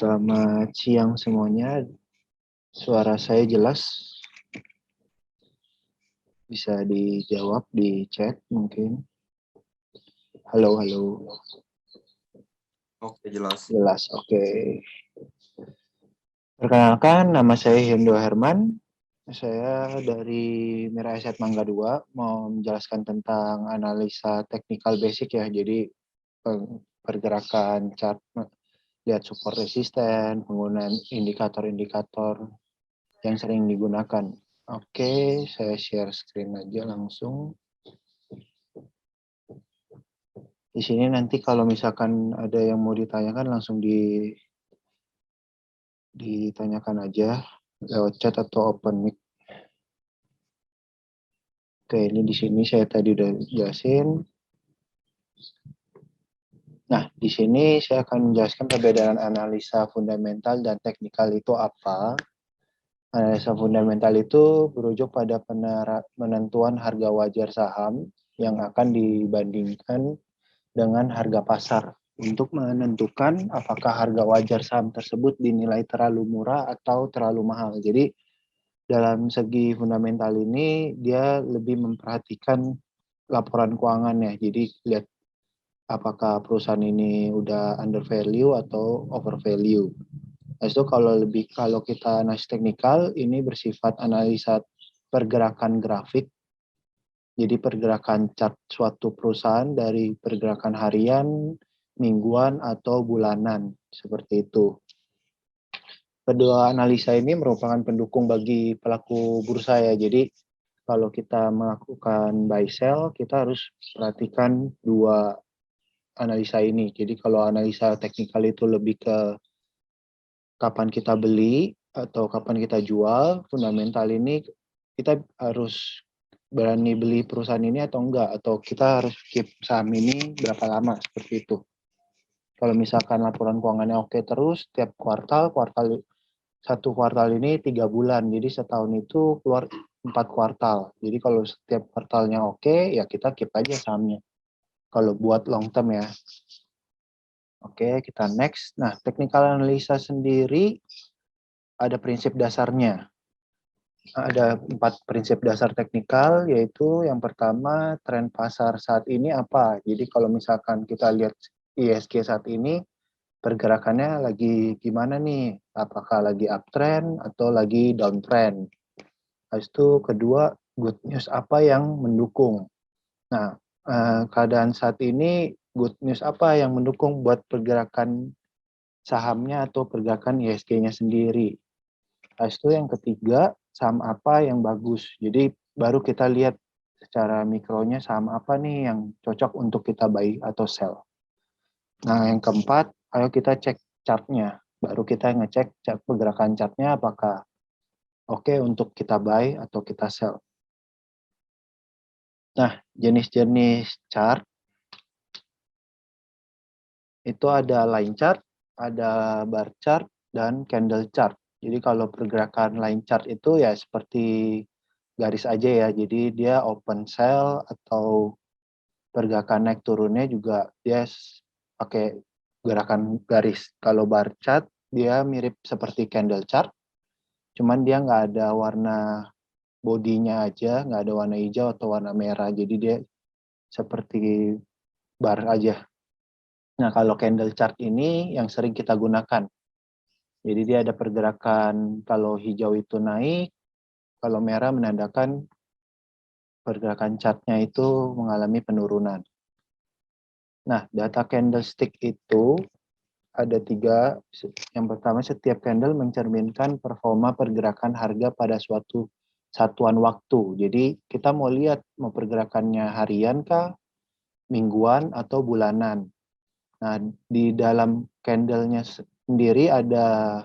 Selamat siang semuanya. Suara saya jelas? Bisa dijawab di chat mungkin. Halo, halo. Oke, jelas. Jelas, oke. Perkenalkan, nama saya Hendo Herman. Saya dari Mira Asset Mangga 2 mau menjelaskan tentang analisa teknikal basic ya. Jadi pergerakan chart, lihat support resisten, penggunaan indikator-indikator yang sering digunakan. Oke, saya share screen aja langsung. Di sini nanti kalau misalkan ada yang mau ditanyakan langsung ditanyakan aja lewat chat atau open mic. Oke, ini di sini saya tadi udah jelasin. Nah, di sini saya akan menjelaskan perbedaan analisa fundamental dan teknikal itu apa. Analisa fundamental itu berujuk pada penentuan harga wajar saham yang akan dibandingkan dengan harga pasar untuk menentukan apakah harga wajar saham tersebut dinilai terlalu murah atau terlalu mahal. Jadi dalam segi fundamental ini dia lebih memperhatikan laporan keuangannya. Jadi lihat apakah perusahaan ini udah under value atau over value. Nah, itu kalau kita analis teknikal ini bersifat analisa pergerakan grafik. Jadi pergerakan chart suatu perusahaan dari pergerakan harian, mingguan, atau bulanan. Seperti itu. Kedua analisa ini merupakan pendukung bagi pelaku bursa ya. Jadi kalau kita melakukan buy sell, kita harus perhatikan dua analisa ini. Jadi kalau analisa teknikal itu lebih ke kapan kita beli atau kapan kita jual, fundamental ini kita harus berani beli perusahaan ini atau enggak, atau kita harus keep saham ini berapa lama, seperti itu. Kalau misalkan laporan keuangannya oke terus, tiap satu kuartal ini 3 bulan, jadi setahun itu keluar 4 kuartal. Jadi kalau setiap kuartalnya oke, ya kita keep aja sahamnya. Kalau buat long term ya. Oke, kita next. Nah, technical analisa sendiri ada prinsip dasarnya. Ada 4 prinsip dasar teknikal, yaitu yang pertama, tren pasar saat ini apa. Jadi kalau misalkan kita lihat ISG saat ini, pergerakannya lagi gimana nih? Apakah lagi uptrend atau lagi downtrend? Habis itu kedua, good news apa yang mendukung? Nah, keadaan saat ini good news apa yang mendukung buat pergerakan sahamnya atau pergerakan ISG-nya sendiri? Habis itu yang ketiga, saham apa yang bagus? Jadi baru kita lihat secara mikronya saham apa nih yang cocok untuk kita buy atau sell. Nah, yang keempat, ayo kita cek chartnya. Baru kita ngecek pergerakan chartnya apakah oke untuk kita buy atau kita sell. Nah, jenis-jenis chart itu ada line chart, ada bar chart, dan candle chart. Jadi kalau pergerakan line chart itu ya seperti garis aja ya. Jadi dia open sell atau pergerakan naik turunnya juga dia pakai gerakan garis. Kalau bar chart dia mirip seperti candle chart, cuman dia nggak ada warna bodinya aja, nggak ada warna hijau atau warna merah. Jadi dia seperti bar aja. Nah, kalau candle chart ini yang sering kita gunakan. Jadi dia ada pergerakan, kalau hijau itu naik, kalau merah menandakan pergerakan chartnya itu mengalami penurunan. Nah, data candlestick itu ada 3. Yang pertama, setiap candle mencerminkan performa pergerakan harga pada suatu satuan waktu. Jadi kita mau lihat mau pergerakannya harian kah, mingguan, atau bulanan. Nah, di dalam candle-nya sendiri ada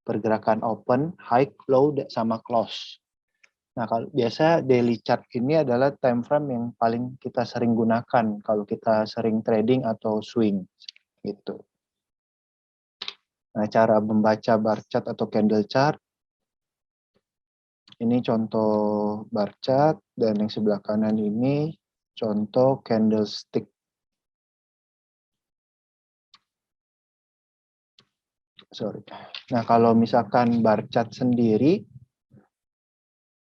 pergerakan open, high, low, sama close. Nah, kalau biasa daily chart ini adalah time frame yang paling kita sering gunakan kalau kita sering trading atau swing gitu. Nah, cara membaca bar chart atau candle chart ini contoh bar chart dan yang sebelah kanan ini contoh candlestick. sorry. Nah, kalau misalkan bar chart sendiri,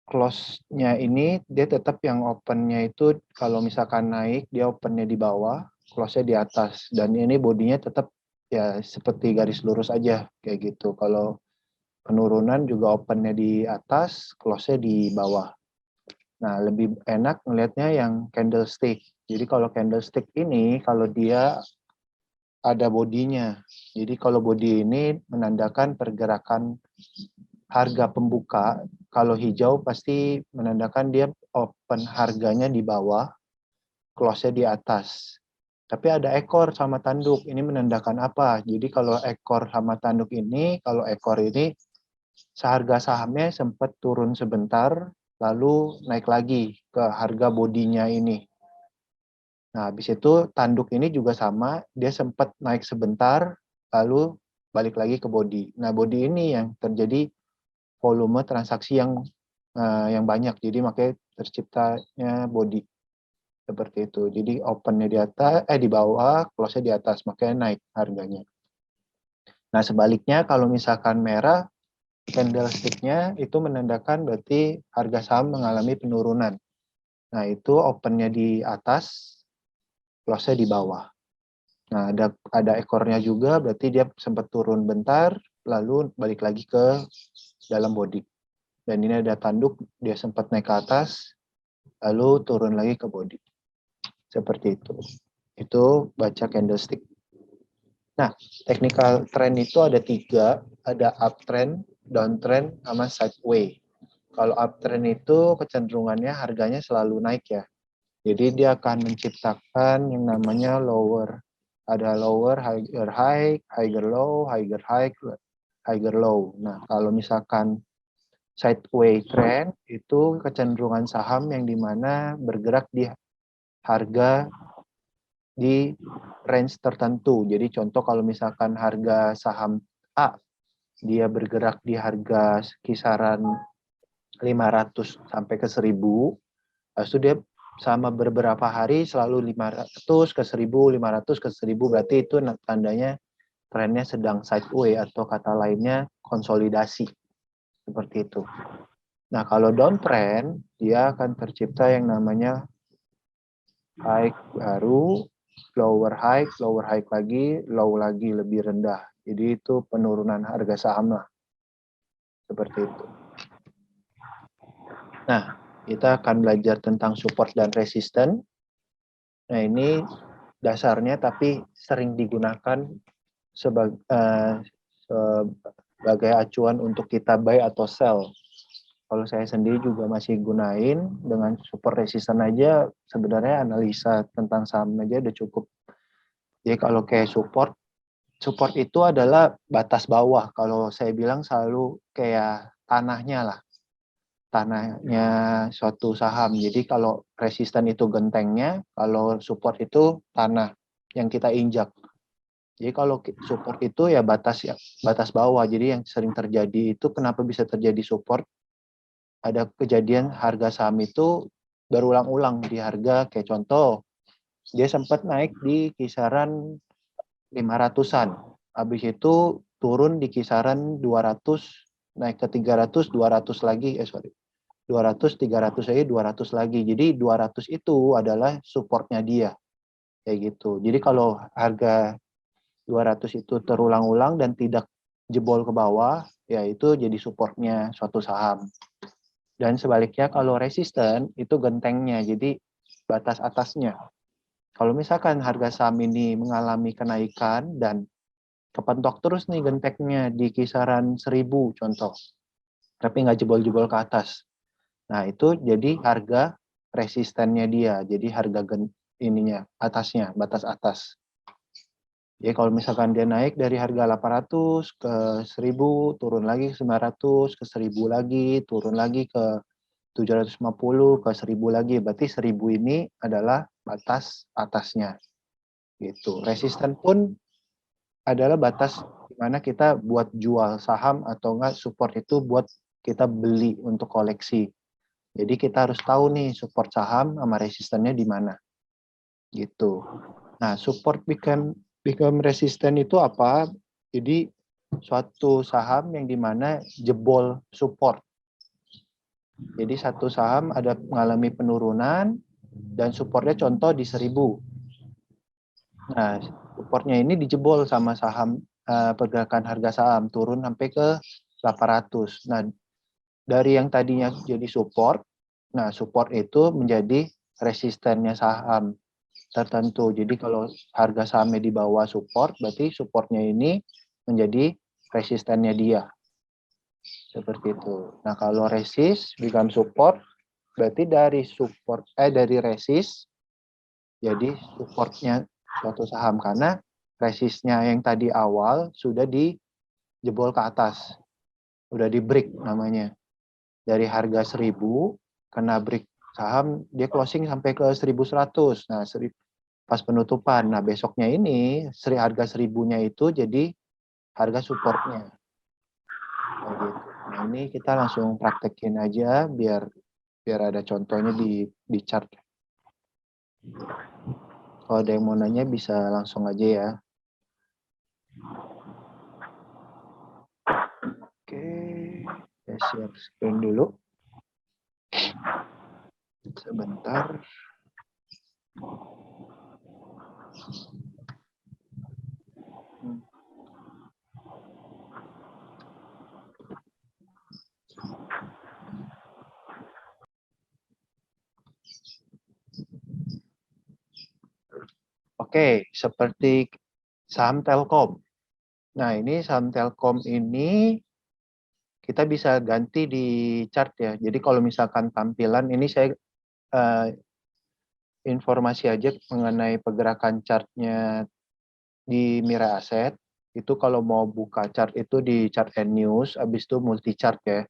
close-nya ini dia tetap yang open-nya itu kalau misalkan naik, dia open-nya di bawah, close-nya di atas. Dan ini bodinya tetap ya seperti garis lurus aja, kayak gitu. Kalau penurunan juga open-nya di atas, close-nya di bawah. Nah, lebih enak ngelihatnya yang candlestick. Jadi kalau candlestick ini, kalau dia ada bodinya. Jadi kalau body ini menandakan pergerakan harga pembuka. Kalau hijau pasti menandakan dia open harganya di bawah, close-nya di atas. Tapi ada ekor sama tanduk. Ini menandakan apa? Jadi kalau ekor sama tanduk ini, kalau ekor ini seharga sahamnya sempat turun sebentar, lalu naik lagi ke harga bodinya ini. Nah, habis itu tanduk ini juga sama, dia sempat naik sebentar, lalu balik lagi ke body. Nah, body ini yang terjadi volume transaksi yang banyak, jadi makanya terciptanya body seperti itu. Jadi opennya di atas, di bawah, close-nya di atas, makanya naik harganya. Nah, sebaliknya kalau misalkan merah, candlestick-nya itu menandakan berarti harga saham mengalami penurunan. Nah, itu open-nya di atas, close-nya di bawah. Nah, ada ekornya juga, berarti dia sempat turun bentar, lalu balik lagi ke dalam body. Dan ini ada tanduk, dia sempat naik ke atas, lalu turun lagi ke body. Seperti itu. Itu baca candlestick. Nah, technical trend itu ada 3, ada uptrend, downtrend, sama sideway. Kalau uptrend itu kecenderungannya harganya selalu naik ya. Jadi dia akan menciptakan yang namanya lower. Ada lower, higher high, higher low, higher high, higher low. Nah, kalau misalkan sideway trend itu kecenderungan saham yang dimana bergerak di harga di range tertentu. Jadi contoh kalau misalkan harga saham A dia bergerak di harga kisaran 500 sampai ke 1000, habis itu dia sama beberapa hari selalu 500 ke 1000, 500 ke 1000, berarti itu tandanya trennya sedang sideway atau kata lainnya konsolidasi. Seperti itu. Nah, kalau downtrend, dia akan tercipta yang namanya high baru, lower high lagi, low lagi lebih rendah. Jadi itu penurunan harga saham lah. Seperti itu. Nah, kita akan belajar tentang support dan resisten. Nah, ini dasarnya tapi sering digunakan sebagai acuan untuk kita buy atau sell. Kalau saya sendiri juga masih gunain dengan support resisten aja, sebenarnya analisa tentang saham aja udah cukup. Jadi kalau kayak support itu adalah batas bawah. Kalau saya bilang selalu kayak tanahnya lah. Tanahnya suatu saham. Jadi kalau resisten itu gentengnya, kalau support itu tanah yang kita injak. Jadi kalau support itu ya batas bawah. Jadi yang sering terjadi itu kenapa bisa terjadi support? Ada kejadian harga saham itu berulang-ulang di harga, kayak contoh dia sempat naik di kisaran 500-an. Habis itu turun di kisaran 200, naik ke 300, 200 lagi, 200, 300 lagi, 200 lagi. Jadi 200 itu adalah supportnya dia. Kayak gitu. Jadi kalau harga 200 itu terulang-ulang dan tidak jebol ke bawah, ya itu jadi supportnya suatu saham. Dan sebaliknya kalau resisten itu gentengnya, jadi batas atasnya. Kalau misalkan harga saham ini mengalami kenaikan dan kepentok terus nih gentengnya di kisaran 1000 contoh, tapi nggak jebol-jebol ke atas. Nah, itu jadi harga resistennya dia. Jadi harga ininya atasnya, batas atas. Jadi kalau misalkan dia naik dari harga 800 ke 1000, turun lagi ke 900, ke 1000 lagi, turun lagi ke 750, ke 1000 lagi. Berarti 1000 ini adalah batas atasnya. Gitu. Resisten pun adalah batas di mana kita buat jual saham atau enggak support itu buat kita beli untuk koleksi. Jadi kita harus tahu nih support saham sama resistennya di mana. Gitu. Nah, support become resistant itu apa? Jadi suatu saham yang dimana jebol support. Jadi satu saham ada mengalami penurunan dan supportnya contoh di 1000. Nah, supportnya ini dijebol sama saham pergerakan harga saham turun sampai ke 800. Nah, dari yang tadinya jadi support, nah support itu menjadi resistennya saham tertentu. Jadi kalau harga sahamnya di bawah support, berarti supportnya ini menjadi resistennya dia. Seperti itu. Nah, kalau resist become support, berarti dari resist jadi supportnya suatu saham karena resistnya yang tadi awal sudah dijebol ke atas. Udah di break namanya. Dari harga 1000 kena break saham dia closing sampai ke 1100. Nah, pas penutupan. Nah, besoknya ini harga 1000-nya itu jadi harga supportnya. Nah, gitu. Nah, ini kita langsung praktekin aja biar ada contohnya di chart. Kalau ada yang mau nanya bisa langsung aja ya. Oke, saya share screen dulu. Sebentar. Oke, seperti saham Telkom. Nah, ini saham Telkom ini kita bisa ganti di chart ya. Jadi kalau misalkan tampilan ini saya informasi aja mengenai pergerakan chartnya di Mira Asset. Itu kalau mau buka chart itu di chart and news, habis itu multi chart ya.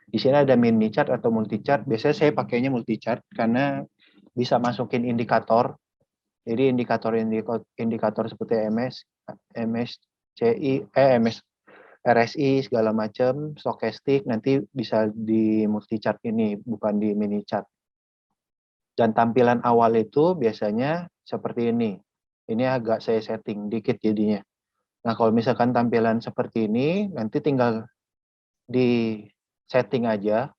Di sini ada mini chart atau multi chart. Biasanya saya pakainya multi chart karena bisa masukin indikator. Jadi indikator seperti RSI segala macam, stokastik nanti bisa di multi chart ini, bukan di mini chart. Dan tampilan awal itu biasanya seperti ini. Ini agak saya setting dikit jadinya. Nah, kalau misalkan tampilan seperti ini, nanti tinggal di setting aja.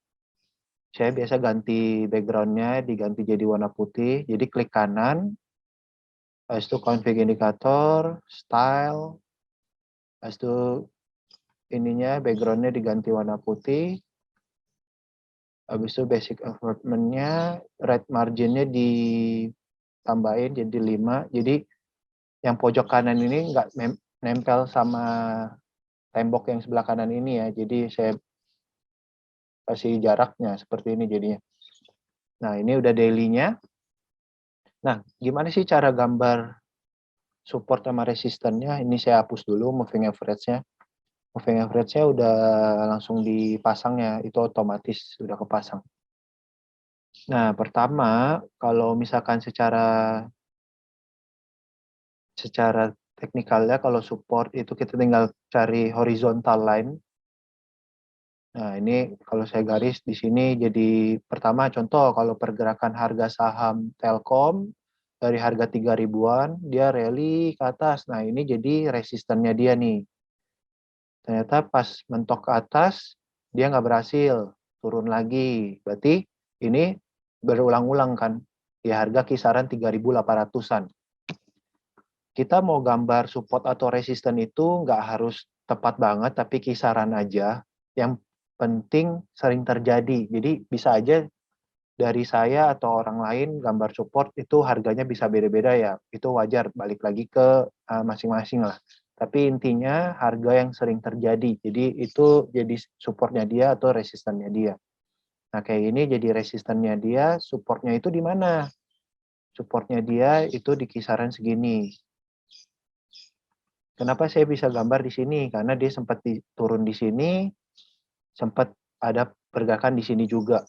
Saya biasa ganti background-nya, diganti jadi warna putih. Jadi klik kanan, habis itu config indikator, style, habis itu ininya background-nya diganti warna putih. Habis itu basic environment-nya, red margin-nya ditambahin jadi 5. Jadi yang pojok kanan ini nggak nempel sama tembok yang sebelah kanan ini ya. Jadi saya kasih jaraknya seperti ini jadinya. Nah, ini udah daily-nya. Nah, gimana sih cara gambar support sama resistennya? Ini saya hapus dulu moving average-nya. Moving average-nya udah langsung dipasang ya, itu otomatis sudah kepasang. Nah, pertama, kalau misalkan secara teknikalnya, kalau support itu kita tinggal cari horizontal line. Nah, ini kalau saya garis di sini jadi pertama contoh kalau pergerakan harga saham Telkom dari harga 3 ribuan, dia rally ke atas. Nah, ini jadi resistennya dia nih. Ternyata pas mentok ke atas, dia nggak berhasil, turun lagi. Berarti ini berulang-ulang kan, di harga kisaran 3.800-an. Kita mau gambar support atau resisten itu nggak harus tepat banget, tapi kisaran aja. Yang penting sering terjadi. Jadi bisa aja dari saya atau orang lain gambar support itu harganya bisa beda-beda ya. Itu wajar, balik lagi ke masing-masing lah. Tapi intinya harga yang sering terjadi. Jadi itu jadi supportnya dia atau resistennya dia. Nah kayak ini jadi resistennya dia, supportnya itu di mana? Supportnya dia itu di kisaran segini. Kenapa saya bisa gambar di sini? Karena dia sempat turun di sini, sempat ada pergerakan di sini juga.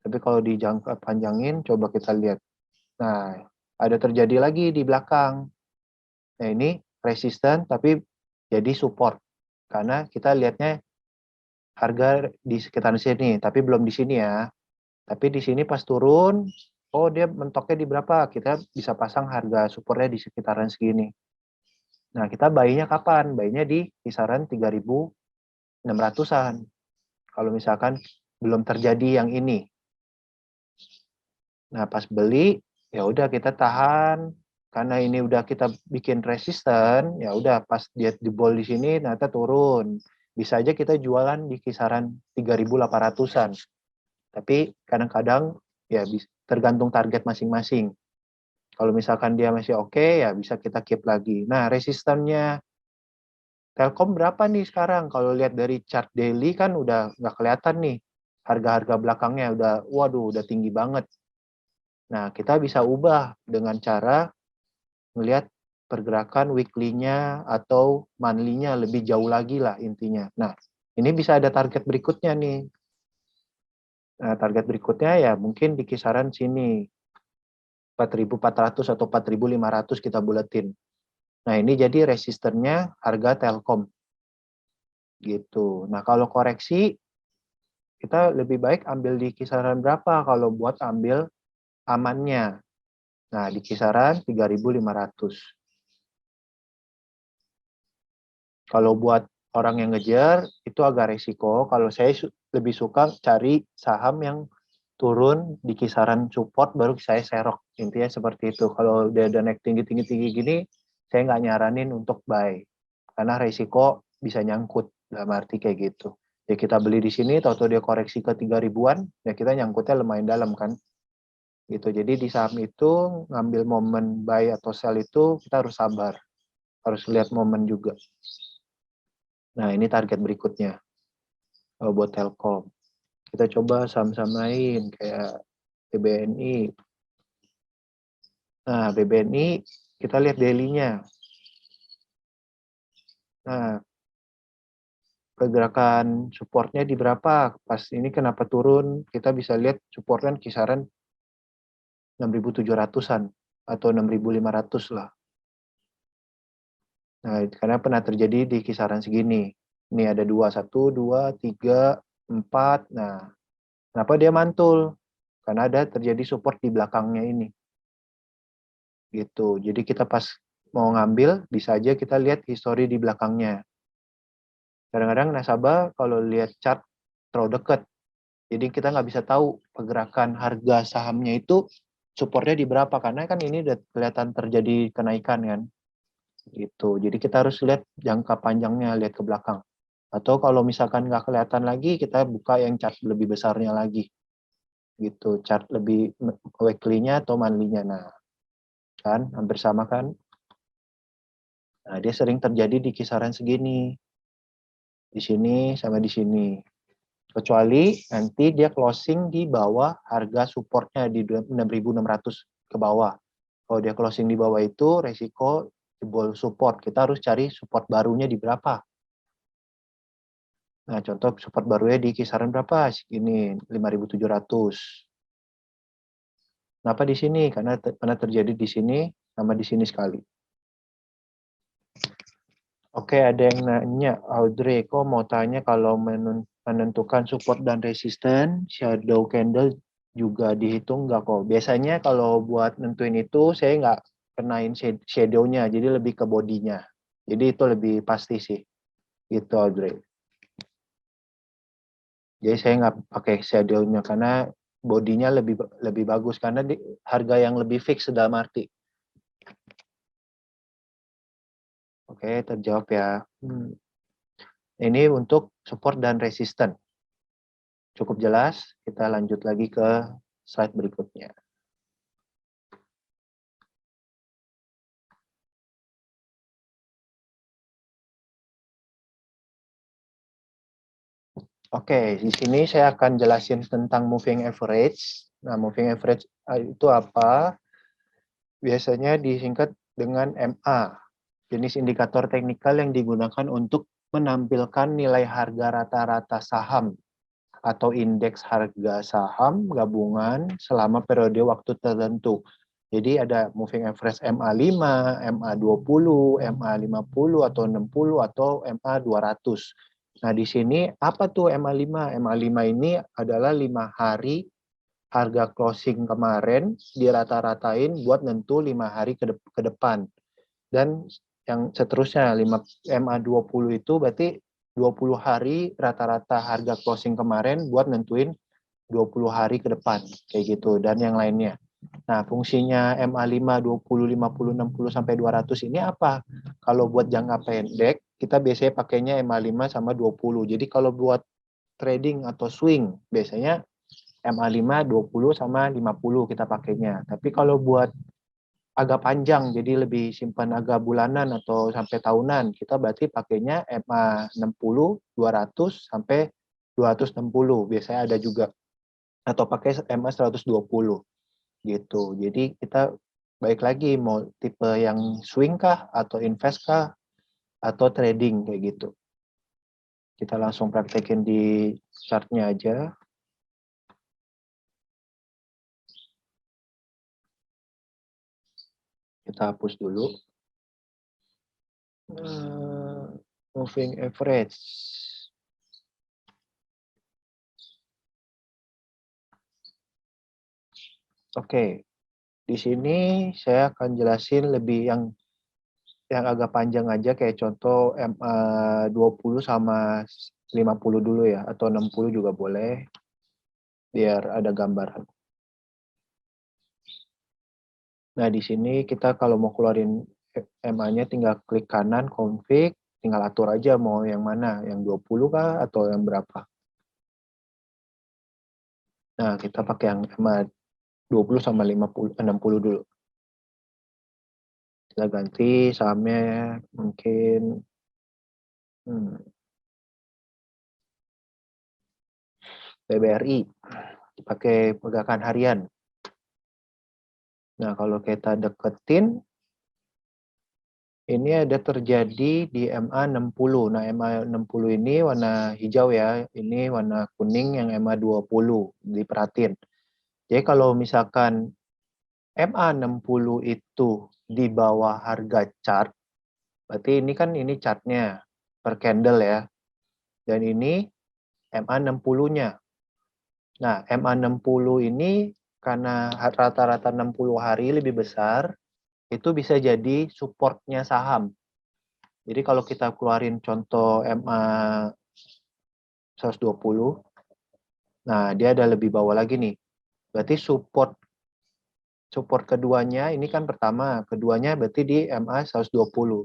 Tapi kalau dijangka panjangin, coba kita lihat. Nah, ada terjadi lagi di belakang. Nah, ini resisten tapi jadi support. Karena kita lihatnya harga di sekitar sini, tapi belum di sini ya. Tapi di sini pas turun, oh dia mentoknya di berapa? Kita bisa pasang harga supportnya di sekitaran segini. Nah, kita buy-nya kapan? Buy-nya di kisaran 3.600-an. Kalau misalkan belum terjadi yang ini. Nah, pas beli, ya udah kita tahan. Karena ini udah kita bikin resisten, ya udah pas dia jebol di sini, ternyata turun. Bisa aja kita jualan di kisaran 3.800-an. Tapi kadang-kadang ya tergantung target masing-masing. Kalau misalkan dia masih oke, ya bisa kita keep lagi. Nah, resistennya Telkom berapa nih sekarang? Kalau lihat dari chart daily kan udah nggak kelihatan nih. Harga-harga belakangnya udah, waduh, udah tinggi banget. Nah, kita bisa ubah dengan cara melihat pergerakan weekly-nya atau monthly-nya lebih jauh lagi lah intinya. Nah, ini bisa ada target berikutnya nih. Nah, target berikutnya ya mungkin di kisaran sini. 4.400 atau 4.500 kita buletin. Nah, ini jadi resistennya harga Telkom. Gitu. Nah, kalau koreksi, kita lebih baik ambil di kisaran berapa kalau buat ambil amannya. Nah, di kisaran 3.500. Kalau buat orang yang ngejar, itu agak resiko. Kalau saya lebih suka cari saham yang turun di kisaran support, baru saya serok. Intinya seperti itu. Kalau udah naik tinggi-tinggi gini, saya nggak nyaranin untuk buy. Karena resiko bisa nyangkut, dalam arti kayak gitu. Ya kita beli di sini, tahu-tahu dia koreksi ke 3.000-an, ya kita nyangkutnya lumayan dalam kan. Gitu. Jadi di saham itu, ngambil momen buy atau sell itu, kita harus sabar. Harus lihat momen juga. Nah, ini target berikutnya. Buat Telkom. Kita coba saham-saham lain, kayak BBNI. Nah, BBNI, kita lihat daily-nya. Nah, pergerakan supportnya di berapa? Pas ini kenapa turun? Kita bisa lihat supportnya kisaran 6.700-an atau 6.500 lah. Nah, karena pernah terjadi di kisaran segini. Ini ada 2, 1, 2, 3, 4. Nah, kenapa dia mantul? Karena ada terjadi support di belakangnya ini. Gitu. Jadi kita pas mau ngambil, bisa aja kita lihat histori di belakangnya. Kadang-kadang nasabah kalau lihat chart terlalu dekat. Jadi kita nggak bisa tahu pergerakan harga sahamnya itu supportnya di berapa. Karena kan ini udah kelihatan terjadi kenaikan kan. Gitu. Jadi kita harus lihat jangka panjangnya, lihat ke belakang. Atau kalau misalkan nggak kelihatan lagi, kita buka yang chart lebih besarnya lagi. Gitu. Chart lebih weekly-nya atau monthly-nya. Nah, kan hampir sama kan. Nah, dia sering terjadi di kisaran segini. Di sini sama di sini. Kecuali nanti dia closing di bawah harga supportnya di 6.600 ke bawah. Kalau dia closing di bawah itu resiko jebol support. Kita harus cari support barunya di berapa. Nah, contoh support barunya di kisaran berapa? Segini, 5.700. Kenapa di sini? Karena pernah terjadi di sini sama di sini sekali. Oke, ada yang nanya, Audrey, kok mau tanya kalau menentukan support dan resisten, shadow candle juga dihitung nggak kok? Biasanya kalau buat nentuin itu, saya nggak kenain shadow-nya, jadi lebih ke bodinya. Jadi itu lebih pasti sih, gitu Audrey. Jadi saya nggak pakai shadow-nya, karena bodinya lebih bagus, karena harga yang lebih fix dalam arti. Oke, terjawab ya. Ini untuk support dan resisten. Cukup jelas, kita lanjut lagi ke slide berikutnya. Oke, di sini saya akan jelasin tentang moving average. Nah, moving average itu apa? Biasanya disingkat dengan MA, jenis indikator teknikal yang digunakan untuk menampilkan nilai harga rata-rata saham atau indeks harga saham gabungan selama periode waktu tertentu. Jadi ada moving average MA5, MA20, MA50 atau 60 atau MA200. Nah, di sini apa tuh MA5? MA5 ini adalah 5 hari harga closing kemarin dirata-ratain buat nentu 5 hari ke depan. Dan yang seterusnya 5 MA20 itu berarti 20 hari rata-rata harga closing kemarin buat nentuin 20 hari ke depan kayak gitu dan yang lainnya. Nah, fungsinya MA5, 20, 50, 60 sampai 200 ini apa? Kalau buat jangka pendek, kita biasanya pakainya MA5 sama 20. Jadi kalau buat trading atau swing, biasanya MA5, 20 sama 50 kita pakainya. Tapi kalau buat agak panjang, jadi lebih simpan agak bulanan atau sampai tahunan, kita berarti pakainya MA60, 200 sampai 260. Biasanya ada juga. Atau pakai MA120 gitu. Jadi kita baik lagi mau tipe yang swing kah atau invest kah atau trading kayak gitu. Kita langsung praktekin di chartnya aja. Kita hapus dulu. Moving average. Oke, di sini saya akan jelasin lebih yang agak panjang aja kayak contoh MA20 sama 50 dulu ya, atau 60 juga boleh, biar ada gambaran. Nah, di sini kita kalau mau keluarin MA-nya tinggal klik kanan, config, tinggal atur aja mau yang mana, yang 20 kah atau yang berapa. Nah, kita pakai yang MA 20 sama 60 dulu. Kita ganti sahamnya mungkin BBRI, pakai pergerakan harian. Nah, kalau kita deketin, ini ada terjadi di MA60. Nah, MA60 ini warna hijau ya, ini warna kuning yang MA20, diperhatiin. Jadi kalau misalkan MA60 itu di bawah harga chart, berarti ini kan ini chartnya per candle ya. Dan ini MA60-nya. Nah, MA60 ini karena rata-rata 60 hari lebih besar, itu bisa jadi supportnya saham. Jadi kalau kita keluarin contoh MA 120, nah dia ada lebih bawah lagi nih. Berarti support keduanya ini kan pertama, keduanya berarti di MA 120.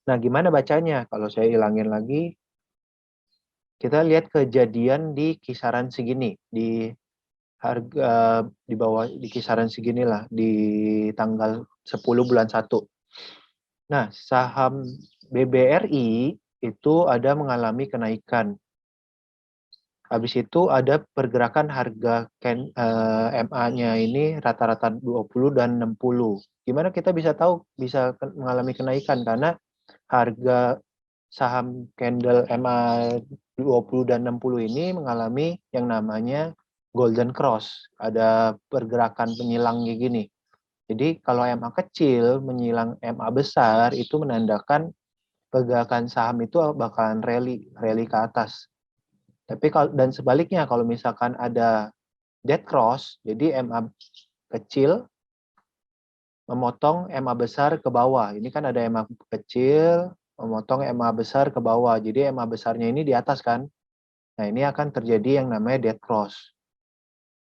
Nah, gimana bacanya? Kalau saya hilangin lagi, kita lihat kejadian di kisaran segini, di harga di bawah di kisaran seginilah di tanggal 10 bulan 1. Nah, saham BBRI itu ada mengalami kenaikan. Habis itu ada pergerakan harga MA-nya ini rata-rata 20 dan 60. Gimana kita bisa tahu bisa mengalami kenaikan? Karena harga saham candle MA 20 dan 60 ini mengalami yang namanya golden cross. Ada pergerakan penyilang kayak gini. Jadi kalau MA kecil menyilang MA besar itu menandakan pergerakan saham itu bakalan rally ke atas. Tapi kalau dan sebaliknya kalau misalkan ada dead cross, jadi MA kecil memotong MA besar ke bawah. Ini kan ada MA kecil memotong MA besar ke bawah. Jadi MA besarnya ini di atas kan. Nah, ini akan terjadi yang namanya dead cross.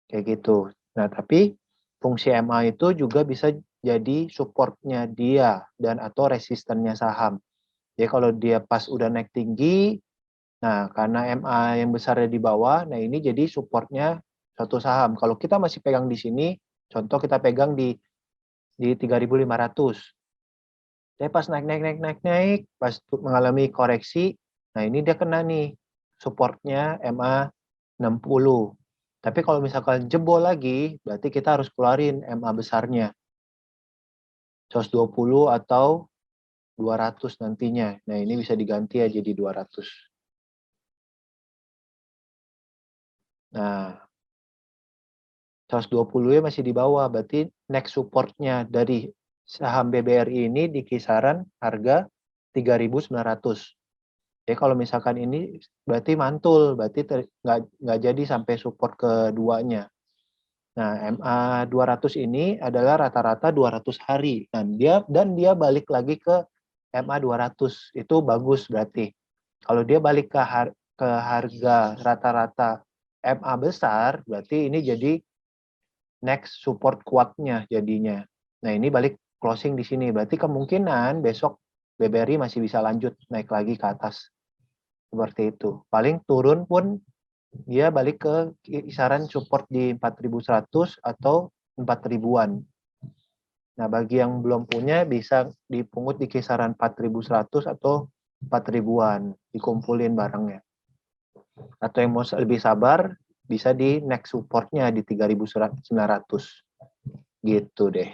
Kayak gitu. Nah, tapi fungsi MA itu juga bisa jadi supportnya dia dan atau resistennya saham. Jadi kalau dia pas udah naik tinggi, nah karena MA yang besarnya di bawah, nah ini jadi supportnya satu saham. Kalau kita masih pegang di sini, contoh kita pegang di 3.500. Tapi pas naik, pas mengalami koreksi, nah ini dia kena nih supportnya MA 60. Tapi kalau misalkan jebol lagi, berarti kita harus keluarin MA besarnya. 120 atau 200 nantinya. Nah, ini bisa diganti aja di 200. Nah, 120 ya masih di bawah, berarti next supportnya dari saham BBRI ini di kisaran harga 3.900. Jadi kalau misalkan ini berarti mantul, berarti nggak jadi sampai support keduanya. Nah, MA 200 ini adalah rata-rata 200 hari. Dan dia balik lagi ke MA 200. Itu bagus berarti. Kalau dia balik ke harga rata-rata MA besar, berarti ini jadi next support kuatnya jadinya. Nah, ini balik closing di sini. Berarti kemungkinan besok BBRI masih bisa lanjut naik lagi ke atas. Seperti itu. Paling turun pun dia balik ke kisaran support di 4.100 atau 4.000-an. Nah, bagi yang belum punya bisa dipungut di kisaran 4.100 atau 4.000-an, dikumpulin barangnya. Atau yang mau lebih sabar, bisa di next supportnya di 3.900. Gitu deh.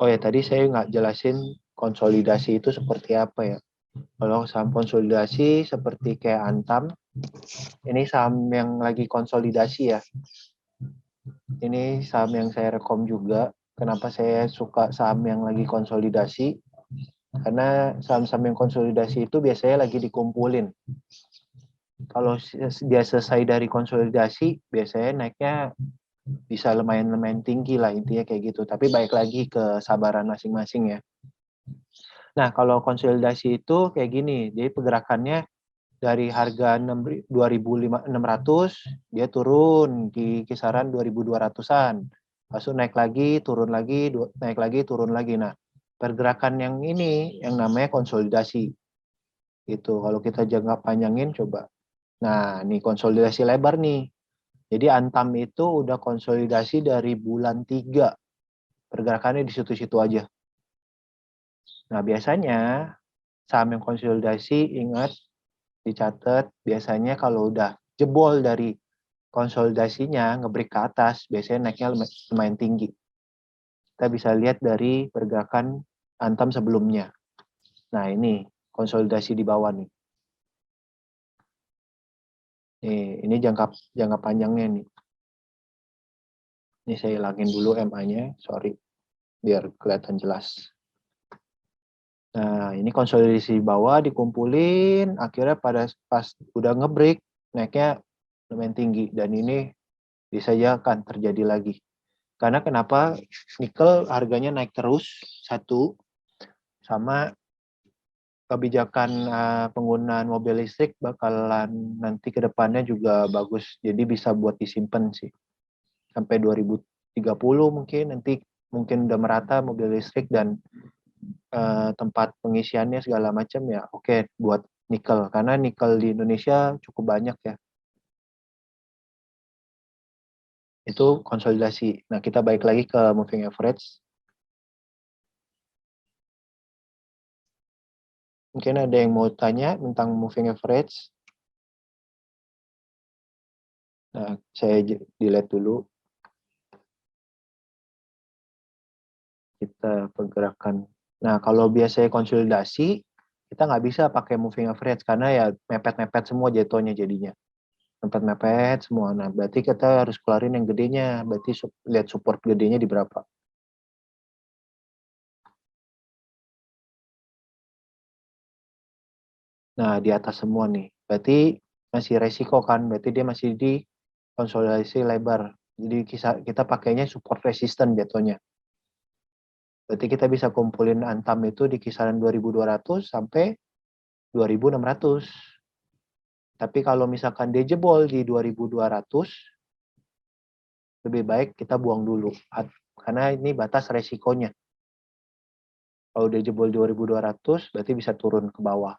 Oh ya, tadi saya nggak jelasin konsolidasi itu seperti apa ya. Kalau saham konsolidasi seperti kayak Antam, ini saham yang lagi konsolidasi ya. Ini saham yang saya rekom juga. Kenapa saya suka saham yang lagi konsolidasi? Karena saham-saham yang konsolidasi itu biasanya lagi dikumpulin. Kalau dia selesai dari konsolidasi, biasanya naiknya bisa lumayan tinggi lah, intinya kayak gitu. Tapi baik lagi ke sabaran masing-masing ya. Nah, kalau konsolidasi itu kayak gini, jadi pergerakannya dari harga 2.600 dia turun di kisaran 2.200-an. Langsung naik lagi, turun lagi, naik lagi, turun lagi. Nah, pergerakan yang ini yang namanya konsolidasi. Gitu. Kalau kita jangka panjangin coba. Nah, ini konsolidasi lebar nih. Jadi Antam itu udah konsolidasi dari bulan 3. Pergerakannya di situ-situ aja. Nah, biasanya saham yang konsolidasi ingat dicatat biasanya kalau udah jebol dari konsolidasinya ngebreak ke atas biasanya naiknya lumayan tinggi. Kita bisa lihat dari pergerakan Antam sebelumnya. Nah, ini konsolidasi di bawah nih. Ini jangka panjangnya nih. Ini saya hilangin dulu MA-nya, sorry, biar kelihatan jelas. Nah, ini konsolidasi bawah dikumpulin, akhirnya pas udah ngebreak, naiknya lumayan tinggi. Dan ini bisa aja akan terjadi lagi. Karena kenapa nikel harganya naik terus, satu, sama kebijakan penggunaan mobil listrik bakalan nanti ke depannya juga bagus. Jadi bisa buat disimpan sih. Sampai 2030 mungkin, nanti mungkin udah merata mobil listrik dan tempat pengisiannya segala macam ya oke buat nikel karena nikel di Indonesia cukup banyak ya. Itu konsolidasi. Nah, kita balik lagi ke moving average. Mungkin ada yang mau tanya tentang moving average. Nah, saya delete dulu. Kita pergerakan. Nah, kalau biasanya konsolidasi, kita nggak bisa pakai moving average karena ya mepet-mepet semua jatuhnya jadinya. Mepet-mepet semua. Nah, berarti kita harus keluarin yang gedenya. Berarti lihat support gedenya di berapa. Nah, di atas semua nih. Berarti masih resiko kan? Berarti dia masih di konsolidasi lebar. Jadi kita pakainya support resisten jatuhnya. Berarti kita bisa kumpulin Antam itu di kisaran 2.200 sampai 2.600. Tapi kalau misalkan dia jebol di 2.200, lebih baik kita buang dulu. Karena ini batas resikonya. Kalau dia jebol 2.200, berarti bisa turun ke bawah.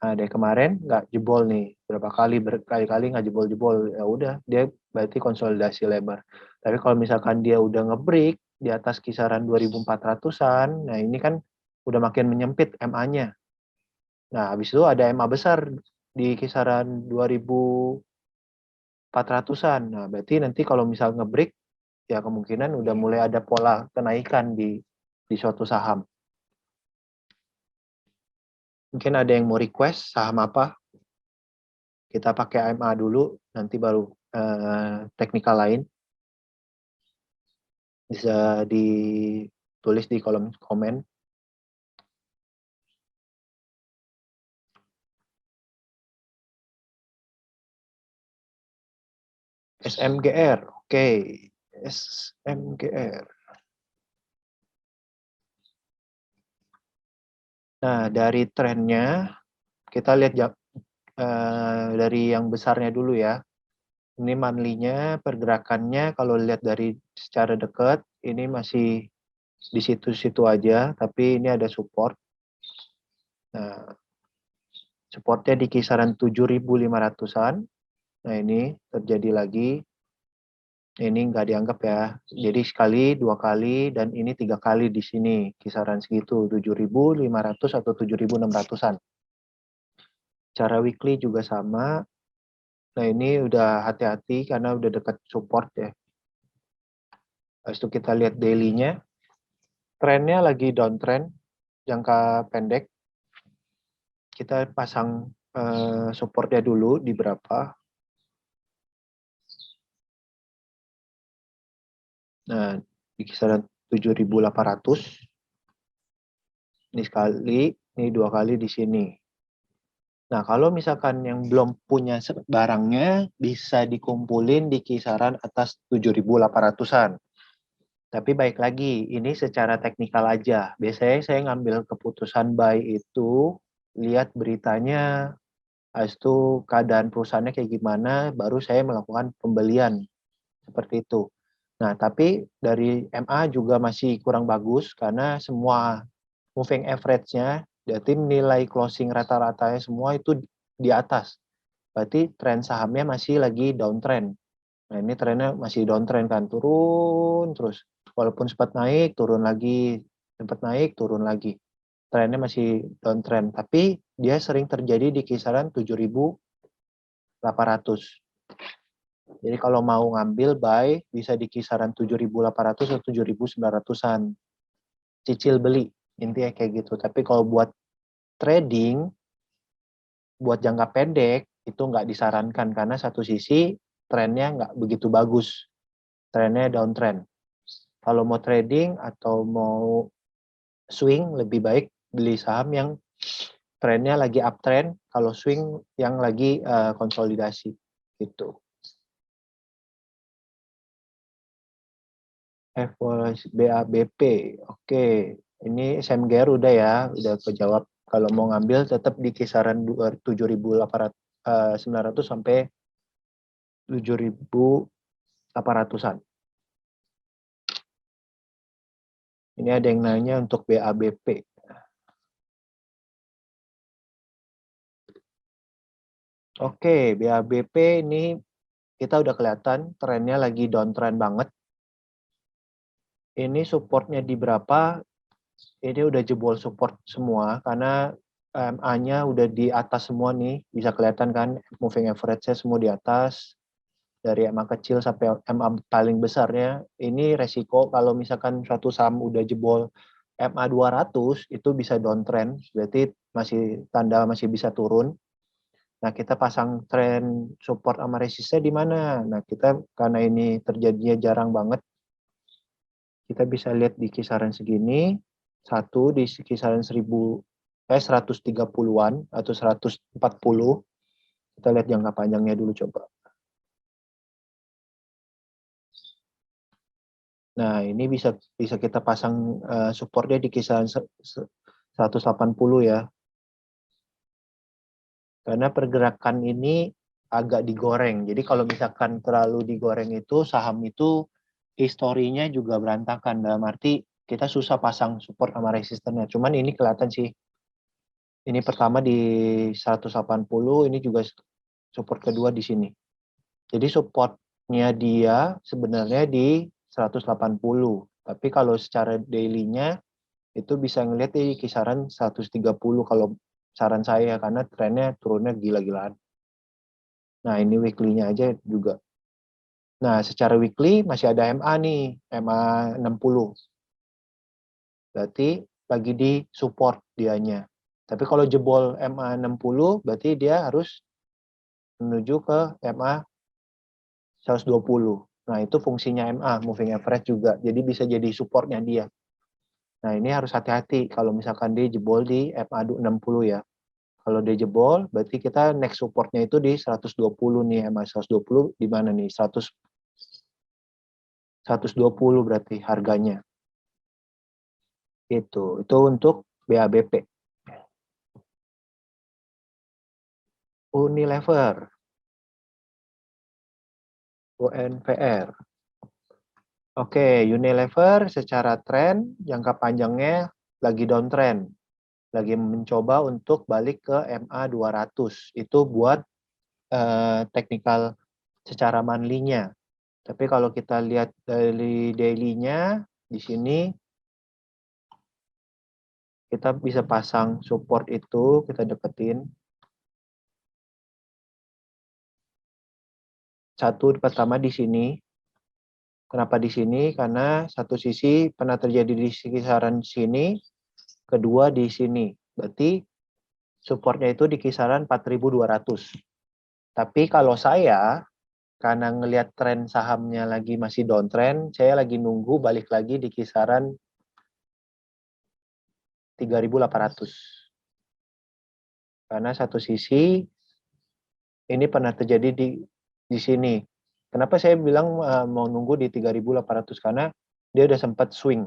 Nah, dari kemarin nggak jebol nih, berkali-kali nggak jebol-jebol, ya udah dia berarti konsolidasi lebar. Tapi kalau misalkan dia udah ngebreak di atas kisaran 2.400-an, nah ini kan udah makin menyempit MA-nya. Nah, habis itu ada MA besar di kisaran 2.400-an. Nah, berarti nanti kalau misal ngebreak, ya kemungkinan udah mulai ada pola kenaikan di suatu saham. Mungkin ada yang mau request saham apa? Kita pakai MA dulu, nanti baru teknikal lain. Bisa ditulis di kolom komen. SMGR. Oke, SMGR. Nah, dari trennya kita lihat dari yang besarnya dulu ya. Ini monthly-nya, pergerakannya kalau lihat dari secara dekat, ini masih di situ-situ aja, tapi ini ada support. Nah, supportnya di kisaran 7.500-an. Nah, ini terjadi lagi. Ini nggak dianggap ya. Jadi sekali, 2 kali, dan ini 3 kali di sini. Kisaran segitu, 7.500 atau 7.600-an. Cara weekly juga sama. Nah, ini udah hati-hati karena udah dekat support ya. Habis itu kita lihat daily-nya. Trennya lagi downtrend, jangka pendek. Kita pasang supportnya dulu di berapa. Nah, di kisaran 7.800. Ini sekali, ini 2 kali di sini. Nah, kalau misalkan yang belum punya barangnya, bisa dikumpulin di kisaran atas 7.800-an. Tapi baik lagi, ini secara teknikal aja. Biasanya saya ngambil keputusan buy itu, lihat beritanya, habis itu keadaan perusahaannya kayak gimana, baru saya melakukan pembelian. Seperti itu. Nah, tapi dari MA juga masih kurang bagus, karena semua moving average-nya, berarti nilai closing rata-ratanya semua itu di atas. Berarti tren sahamnya masih lagi downtrend. Nah, ini trennya masih downtrend kan, turun terus. Walaupun sempat naik, turun lagi. Sempat naik, turun lagi. Trennya masih downtrend, tapi dia sering terjadi di kisaran 7.800. Jadi kalau mau ngambil buy, bisa di kisaran 7.800 atau 7.900-an. Cicil beli, intinya kayak gitu. Tapi kalau buat trading, buat jangka pendek, itu nggak disarankan. Karena satu sisi, trennya nggak begitu bagus. Trennya downtrend. Kalau mau trading atau mau swing, lebih baik beli saham yang trennya lagi uptrend, kalau swing yang lagi konsolidasi gitu. Evaluasi BABP, oke. Ini SMGR udah ya, udah kejawab. Kalau mau ngambil tetap di kisaran 7.900 sampai 7.800-an. Ini ada yang nanya untuk BABP. Oke, BABP ini kita udah kelihatan trennya lagi downtrend banget. Ini supportnya di berapa? Ini udah jebol support semua karena MA-nya udah di atas semua nih. Bisa kelihatan kan moving average-nya semua di atas. Dari MA kecil sampai MA paling besarnya. Ini resiko kalau misalkan suatu saham udah jebol MA 200 itu bisa downtrend. Berarti masih tanda masih bisa turun. Nah, kita pasang tren support sama resistnya di mana? Nah, kita karena ini terjadinya jarang banget, kita bisa lihat di kisaran segini, satu di kisaran 130-an atau 140. Kita lihat jangka panjangnya dulu coba. Nah, ini bisa kita pasang supportnya di kisaran 180 ya. Karena pergerakan ini agak digoreng. Jadi kalau misalkan terlalu digoreng itu, saham itu historinya juga berantakan. Dalam arti kita susah pasang support sama resistennya. Cuman ini kelihatan sih. Ini pertama di 180, ini juga support kedua di sini. Jadi supportnya dia sebenarnya di 180. Tapi kalau secara daily-nya itu bisa ngelihat di kisaran 130 kalau saran saya, karena trennya turunnya gila-gilaan. Nah, ini weekly-nya aja juga. Nah, secara weekly masih ada MA nih, MA 60. Berarti lagi di support dianya. Tapi kalau jebol MA 60, berarti dia harus menuju ke MA 120. Nah, itu fungsinya MA, moving average juga. Jadi bisa jadi supportnya dia. Nah, ini harus hati-hati kalau misalkan dia jebol di MA 60 ya. Kalau dia jebol, berarti kita next supportnya itu di 120 nih, MA 120 di mana nih? 120 berarti harganya. Itu untuk BABP. Unilever, UNVR. Oke, Unilever secara tren jangka panjangnya lagi downtrend. Lagi mencoba untuk balik ke MA 200. Itu buat teknikal secara monthly-nya. Tapi kalau kita lihat dari daily-nya, di sini kita bisa pasang support itu, kita deketin. Satu pertama di sini. Kenapa di sini? Karena satu sisi pernah terjadi di kisaran sini, kedua di sini. Berarti supportnya itu di kisaran 4.200. Tapi kalau saya, karena ngelihat tren sahamnya lagi masih downtrend, saya lagi nunggu balik lagi di kisaran 3.800. Karena satu sisi ini pernah terjadi di sini. Kenapa saya bilang mau nunggu di 3.800? Karena dia udah sempat swing.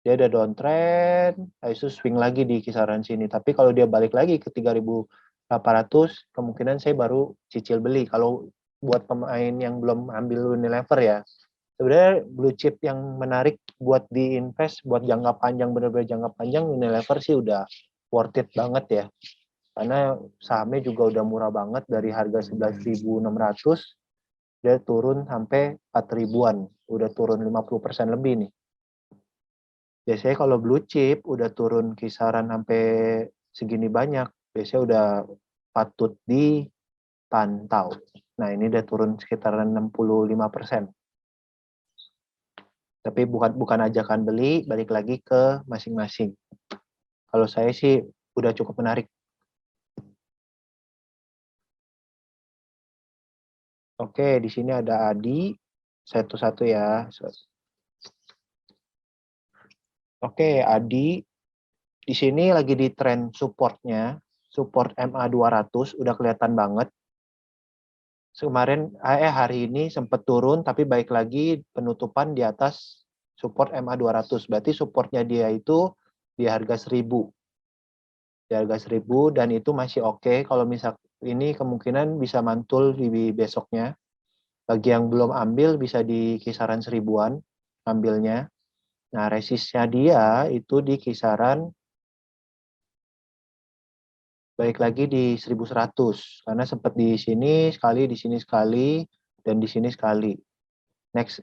Dia udah downtrend, habis itu swing lagi di kisaran sini. Tapi kalau dia balik lagi ke 3.800, kemungkinan saya baru cicil beli. Kalau buat pemain yang belum ambil Unilever ya, sebenarnya blue chip yang menarik buat diinvest, buat jangka panjang, benar-benar jangka panjang, Unilever sih udah worth it banget ya. Karena sahamnya juga udah murah banget dari harga 11.600, dia turun sampai 4.000-an, udah turun 50% lebih nih. Biasanya kalau blue chip udah turun kisaran sampai segini banyak, biasanya udah patut dipantau. Nah, ini udah turun sekitar 65%. Tapi bukan ajakan beli, balik lagi ke masing-masing. Kalau saya sih udah cukup menarik. Oke, di sini ada Adi, satu-satu ya. Oke, Adi, di sini lagi di tren supportnya, support MA 200, udah kelihatan banget. Kemarin hari ini sempat turun tapi baik lagi penutupan di atas support MA 200. Berarti supportnya dia itu di harga 1.000. Di harga 1.000 dan itu masih oke. Kalau misal ini kemungkinan bisa mantul di besoknya. Bagi yang belum ambil bisa di kisaran 1.000-an ambilnya. Nah, resistnya dia itu di kisaran baik lagi di 1.100 karena sempat di sini sekali, dan di sini sekali. Next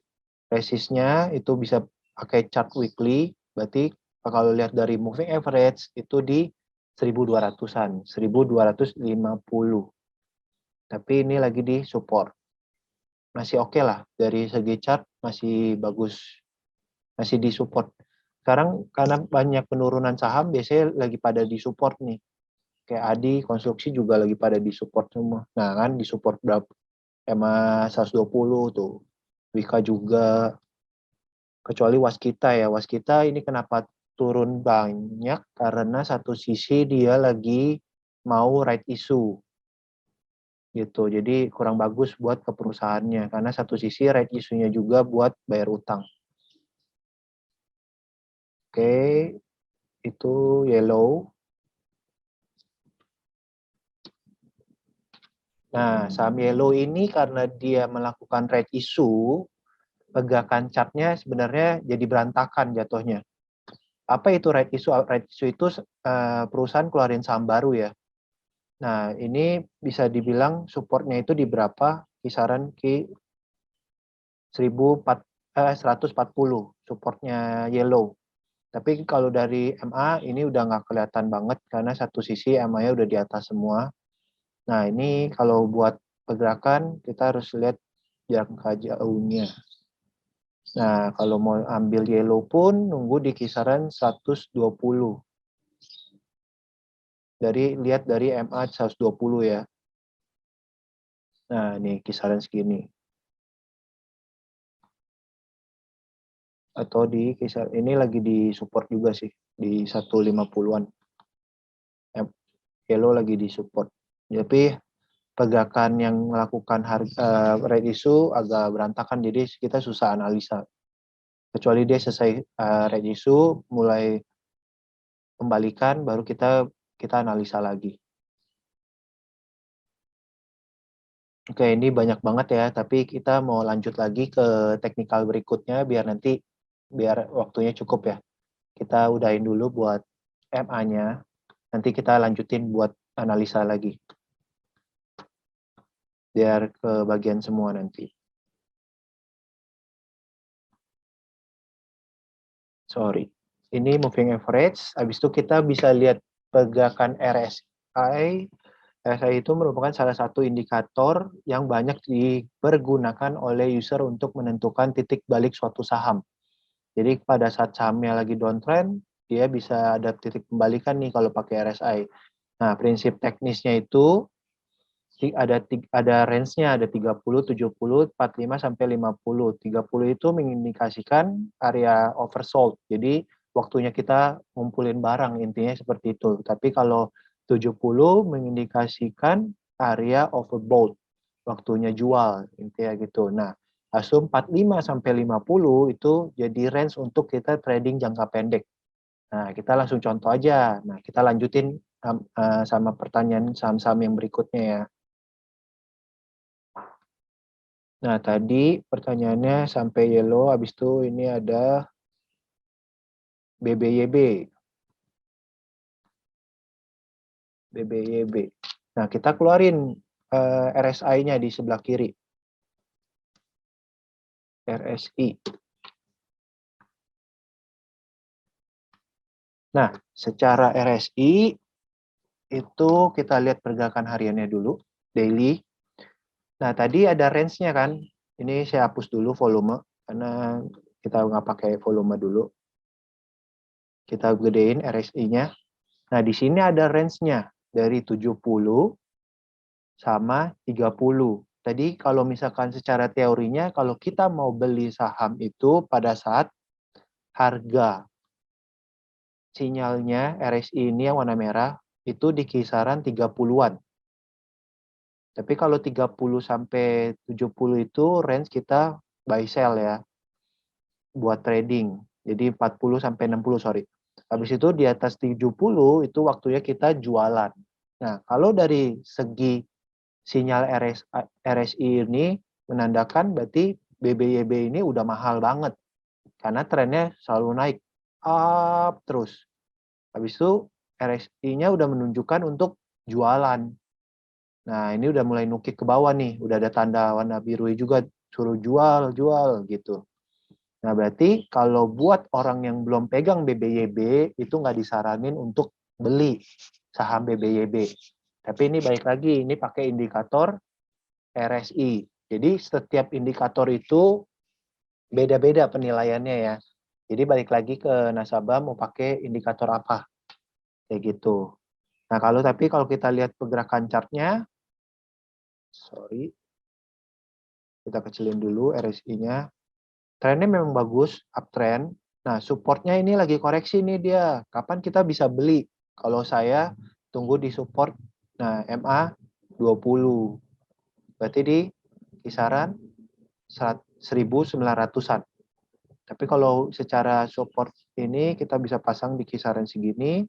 resistnya itu bisa pakai chart weekly, berarti kalau lihat dari moving average itu di 1.200-an, 1.250. Tapi ini lagi di support. Masih oke lah, dari segi chart masih bagus, masih di support. Sekarang karena banyak penurunan saham, biasanya lagi pada di support nih. Kayak Adi, konstruksi juga lagi pada di support semua. Nah kan di support berapa? EMA 120 tuh. Wika juga. Kecuali Waskita ya. Waskita ini kenapa turun banyak? Karena satu sisi dia lagi mau right issue. Gitu. Jadi kurang bagus buat ke perusahaannya. Karena satu sisi right issue-nya juga buat bayar utang. Oke, itu yellow. Nah, saham yellow ini karena dia melakukan right issue, pegakan chartnya sebenarnya jadi berantakan jatuhnya. Apa itu right issue? Right issue itu perusahaan keluarin saham baru ya. Nah, ini bisa dibilang supportnya itu di berapa? Kisaran ke 140 supportnya yellow. Tapi kalau dari MA ini udah nggak kelihatan banget karena satu sisi MA-nya udah di atas semua. Nah, ini kalau buat pergerakan kita harus lihat jangka jauhnya. Nah, kalau mau ambil yellow pun nunggu di kisaran 120. Lihat dari MA 120 ya. Nah, ini kisaran segini. Atau di ini lagi di support juga sih di 150-an. Yellow lagi di support. Tapi pergerakan yang melakukan red issue agak berantakan, jadi kita susah analisa. Kecuali dia selesai red issue, mulai kembalikan, baru kita analisa lagi. Oke, ini banyak banget ya, tapi kita mau lanjut lagi ke teknikal berikutnya biar waktunya cukup ya. Kita udahin dulu buat MA-nya, nanti kita lanjutin buat analisa lagi. Biar ke bagian semua nanti. Sorry. Ini moving average, habis itu kita bisa lihat pergerakan RSI. RSI itu merupakan salah satu indikator yang banyak dipergunakan oleh user untuk menentukan titik balik suatu saham. Jadi pada saat sahamnya lagi downtrend, dia bisa ada titik pembalikan nih kalau pakai RSI. Nah, prinsip teknisnya itu ada range-nya, ada 30, 70, 45 sampai 50. 30 itu mengindikasikan area oversold. Jadi waktunya kita ngumpulin barang, intinya seperti itu. Tapi kalau 70 mengindikasikan area overbought, waktunya jual, intinya gitu. Nah, asum 45 sampai 50 itu jadi range untuk kita trading jangka pendek. Nah, kita langsung contoh aja. Nah, kita lanjutin sama pertanyaan saham-saham yang berikutnya ya. Nah, tadi pertanyaannya sampai yellow, habis itu ini ada BBYB. BBYB. Nah, kita keluarin RSI-nya di sebelah kiri. RSI. Nah, secara RSI itu kita lihat pergerakan hariannya dulu, daily. Nah, tadi ada range-nya kan. Ini saya hapus dulu volume, karena kita nggak pakai volume dulu. Kita gedein RSI-nya. Nah, di sini ada range-nya dari 70 sama 30. Tadi kalau misalkan secara teorinya, kalau kita mau beli saham itu pada saat harga sinyalnya RSI ini yang warna merah, itu di kisaran 30-an. Tapi kalau 30 sampai 70 itu range kita buy sell ya, buat trading. Jadi 40 sampai 60, sorry. Habis itu di atas 70 itu waktunya kita jualan. Nah, kalau dari segi sinyal RSI ini menandakan berarti BBYB ini udah mahal banget. Karena trennya selalu naik. Up terus. Habis itu RSI-nya udah menunjukkan untuk jualan. Nah, ini udah mulai nukik ke bawah nih. Udah ada tanda warna biru juga suruh jual, jual gitu. Nah, berarti kalau buat orang yang belum pegang BBYB, itu nggak disaranin untuk beli saham BBYB. Tapi ini balik lagi, ini pakai indikator RSI. Jadi setiap indikator itu beda-beda penilaiannya ya. Jadi balik lagi ke nasabah mau pakai indikator apa. Kayak gitu. Nah, kalau kita lihat pergerakan chartnya, sorry, kita kecilin dulu RSI-nya. Trennya memang bagus, uptrend. Nah, supportnya ini lagi koreksi nih dia. Kapan kita bisa beli? Kalau saya tunggu di support, nah MA 20. Berarti di kisaran 1.900-an. Tapi kalau secara support ini kita bisa pasang di kisaran segini.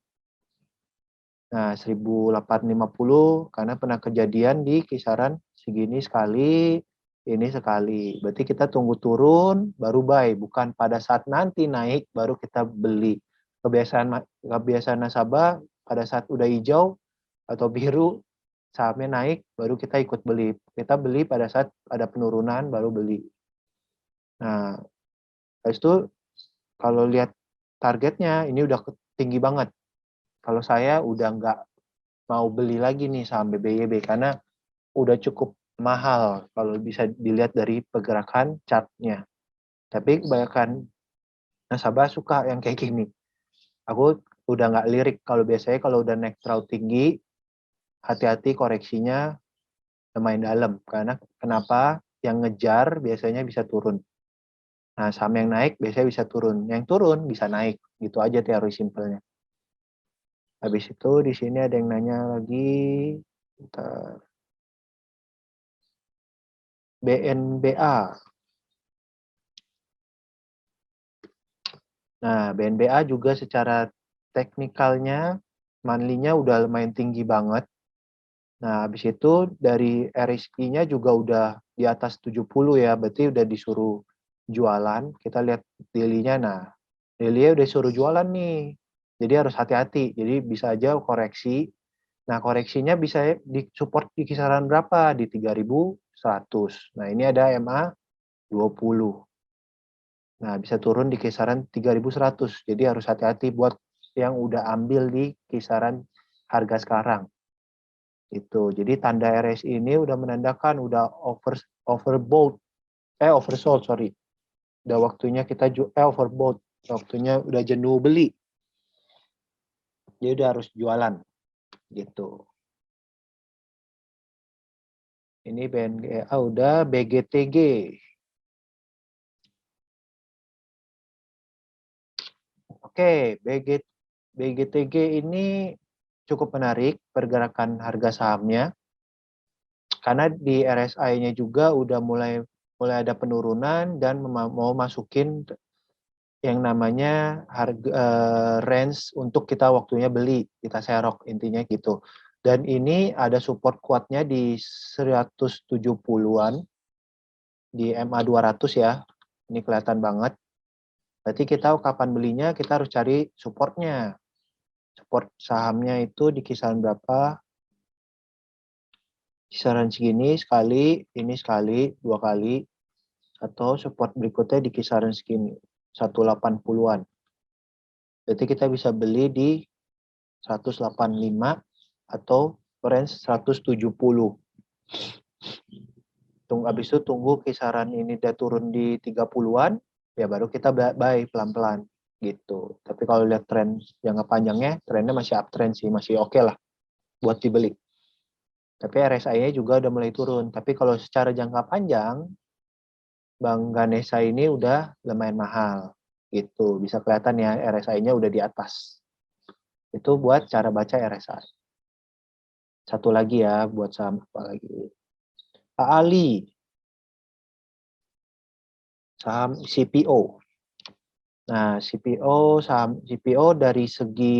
Nah, 1.850 karena pernah kejadian di kisaran segini sekali, ini sekali. Berarti kita tunggu turun baru buy, bukan pada saat nanti naik baru kita beli. Kebiasaan nasabah pada saat udah hijau atau biru sahamnya naik baru kita ikut beli. Kita beli pada saat ada penurunan baru beli. Nah, habis itu kalau lihat targetnya ini udah tinggi banget. Kalau saya udah nggak mau beli lagi nih saham BBYB karena udah cukup mahal kalau bisa dilihat dari pergerakan chartnya. Tapi kebanyakan nasabah suka yang kayak gini. Aku udah nggak lirik, kalau biasanya kalau udah naik terlalu tinggi, hati-hati koreksinya lumayan dalam. Karena kenapa? Yang ngejar biasanya bisa turun. Nah, saham yang naik biasanya bisa turun. Yang turun bisa naik. Gitu aja teori simpelnya. Habis itu di sini ada yang nanya lagi. Bentar. BNBA. Nah, BNBA juga secara teknikalnya, monthly-nya udah lumayan tinggi banget. Nah, habis itu dari RSI-nya juga udah di atas 70 ya, berarti udah disuruh jualan. Kita lihat daily-nya, nah daily-nya udah suruh jualan nih. Jadi harus hati-hati, jadi bisa aja koreksi. Nah, koreksinya bisa di support di kisaran berapa? Di 3.100. Nah, ini ada MA 20. Nah, bisa turun di kisaran 3.100. Jadi harus hati-hati buat yang udah ambil di kisaran harga sekarang. Itu. Jadi tanda RSI ini udah menandakan udah oversold, sorry. Udah waktunya kita overbought. Waktunya udah jenuh beli. Jadi udah harus jualan gitu. Ini BNGA udah, BGTG. Oke, BGTG ini cukup menarik pergerakan harga sahamnya karena di RSI-nya juga udah mulai ada penurunan dan mau masukin yang namanya harga range untuk kita waktunya beli, kita serok intinya gitu. Dan ini ada support kuatnya di 170-an di MA 200 ya. Ini kelihatan banget. Berarti kita kapan belinya kita harus cari supportnya. Support sahamnya itu di kisaran berapa? Kisaran segini sekali, ini sekali, 2 kali, atau support berikutnya di kisaran segini, 180-an. Berarti kita bisa beli di 185 atau range 170. Habis itu tunggu kisaran ini udah turun di 30-an, ya baru kita buy pelan-pelan gitu. Tapi kalau lihat tren jangka panjangnya, trennya masih uptrend sih, masih oke lah buat dibeli. Tapi RSI-nya juga udah mulai turun. Tapi kalau secara jangka panjang, Bang Ganesha ini udah lumayan mahal. Gitu. Bisa kelihatan ya RSI-nya udah di atas. Itu buat cara baca RSI. Satu lagi ya, buat saham apa lagi. Ali. Saham CPO. Nah, saham CPO dari segi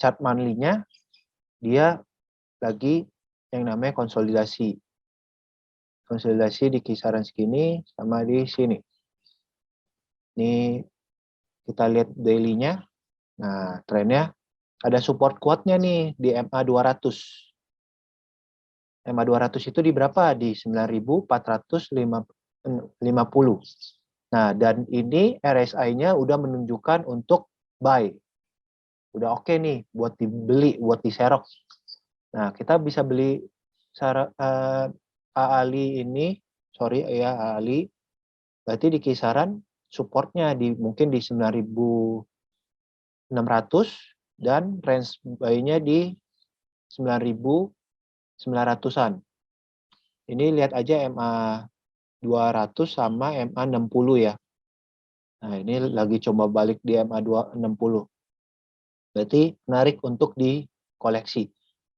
chart monthly-nya, dia lagi yang namanya konsolidasi. Konsolidasi di kisaran segini sama di sini. Ini kita lihat daily-nya. Nah, trennya ada support kuatnya nih di MA 200. MA 200 itu di berapa? Di 9.450. Nah, dan ini RSI-nya udah menunjukkan untuk buy. Udah oke nih buat dibeli, buat diserok. Nah, kita bisa beli AALI ini, sorry ya AALI, berarti di kisaran supportnya mungkin di 9.600 dan range buy-nya di 9.900-an. Ini lihat aja MA 200 sama MA 60 ya. Nah, ini lagi coba balik di MA 260. Berarti menarik untuk dikoleksi.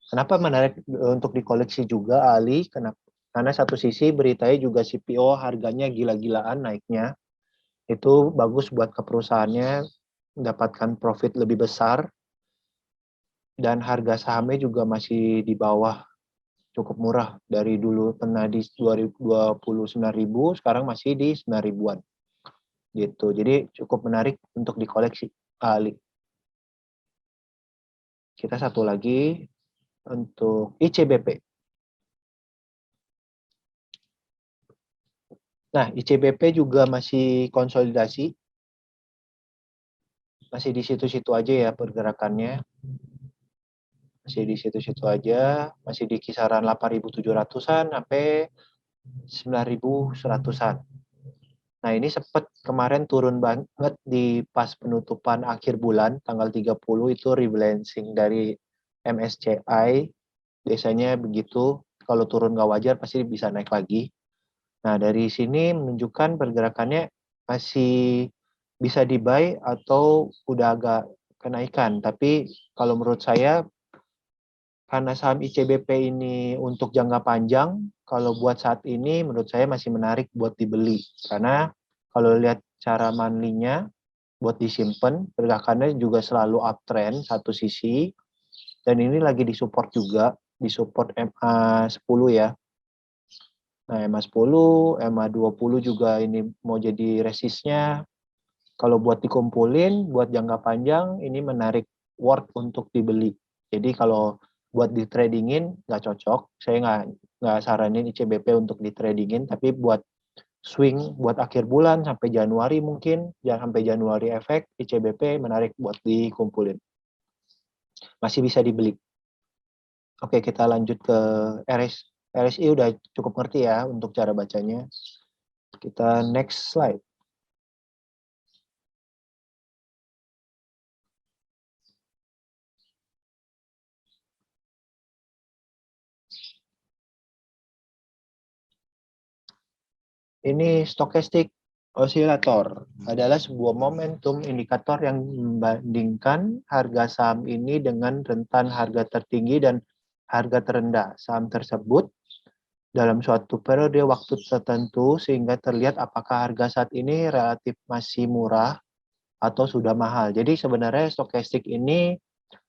Kenapa menarik untuk dikoleksi juga, Ali? Karena satu sisi beritanya juga CPO harganya gila-gilaan naiknya. Itu bagus buat ke perusahaannya mendapatkan profit lebih besar. Dan harga sahamnya juga masih di bawah, cukup murah. Dari dulu pernah di 29.000, sekarang masih di 9.000-an. Gitu. Jadi cukup menarik untuk dikoleksi, Ali. Kita satu lagi untuk ICBP. Nah, ICBP juga masih konsolidasi. Masih di situ-situ aja ya pergerakannya. Masih di situ-situ aja. Masih di kisaran 8.700-an sampai 9.100-an. Nah, ini sempat kemarin turun banget di pas penutupan akhir bulan, tanggal 30 itu rebalancing dari MSCI. Biasanya begitu, kalau turun nggak wajar pasti bisa naik lagi. Nah, dari sini menunjukkan pergerakannya masih bisa di-buy atau udah agak kenaikan. Tapi kalau menurut saya, karena saham ICBP ini untuk jangka panjang, kalau buat saat ini menurut saya masih menarik buat dibeli. Karena kalau lihat cara monthly-nya, buat disimpan, pergerakannya juga selalu uptrend satu sisi, dan ini lagi disupport juga, disupport MA10 ya. Nah, MA10, MA20 juga ini mau jadi resistnya. Kalau buat dikumpulin, buat jangka panjang, ini menarik worth untuk dibeli. Jadi kalau buat di tradingin nggak cocok, saya nggak saranin ICBP untuk di tradingin, tapi buat swing, buat akhir bulan sampai Januari mungkin, jangan sampai Januari efek, ICBP menarik buat dikumpulin. Masih bisa dibeli. Oke, kita lanjut ke RSI udah cukup ngerti ya untuk cara bacanya. Kita next slide. Ini stochastic oscillator adalah sebuah momentum indikator yang membandingkan harga saham ini dengan rentan harga tertinggi dan harga terendah saham tersebut dalam suatu periode waktu tertentu sehingga terlihat apakah harga saat ini relatif masih murah atau sudah mahal. Jadi sebenarnya stokastik ini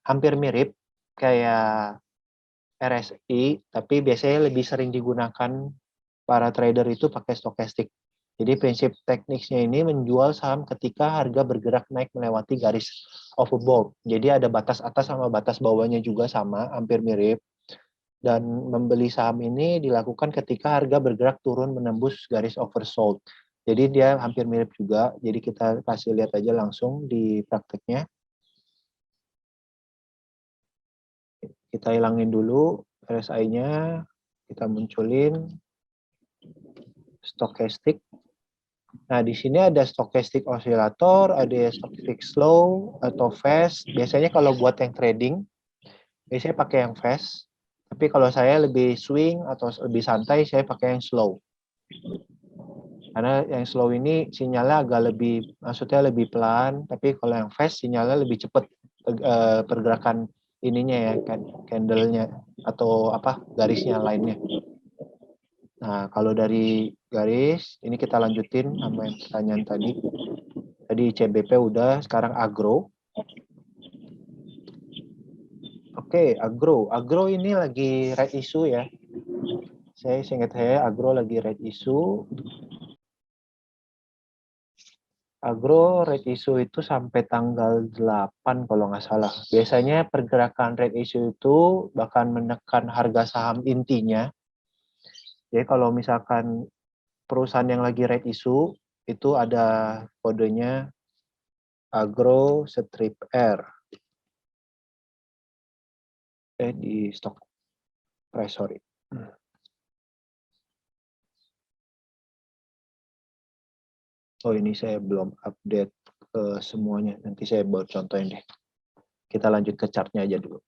hampir mirip kayak RSI, tapi biasanya lebih sering digunakan para trader itu pakai stokastik. Jadi prinsip teknisnya ini menjual saham ketika harga bergerak naik melewati garis overbought. Jadi ada batas atas sama batas bawahnya juga sama, hampir mirip. Dan membeli saham ini dilakukan ketika harga bergerak turun menembus garis oversold. Jadi dia hampir mirip juga. Jadi kita kasih lihat aja langsung di prakteknya. Kita hilangin dulu RSI-nya, kita munculin stochastic. Nah, di sini ada stochastic oscillator, ada stochastic slow atau fast. Biasanya kalau buat yang trading, biasanya pakai yang fast. Tapi kalau saya lebih swing atau lebih santai, saya pakai yang slow. Karena yang slow ini sinyalnya agak lebih, maksudnya lebih pelan. Tapi kalau yang fast sinyalnya lebih cepat pergerakan ininya ya, candle-nya atau apa garisnya lainnya. Nah, kalau dari garis, ini kita lanjutin sama yang pertanyaan tadi. Tadi CBP udah, sekarang agro. Oke, agro. Agro ini lagi red issue ya. Saya ingat agro lagi red issue. Agro red issue itu sampai tanggal 8 kalau nggak salah. Biasanya pergerakan red issue itu bahkan menekan harga saham intinya. Jadi kalau misalkan perusahaan yang lagi red issue, itu ada kodenya agro strip R. Di stock price, sorry. Oh, ini saya belum update ke semuanya. Nanti saya buat contohin deh. Kita lanjut ke chartnya aja dulu.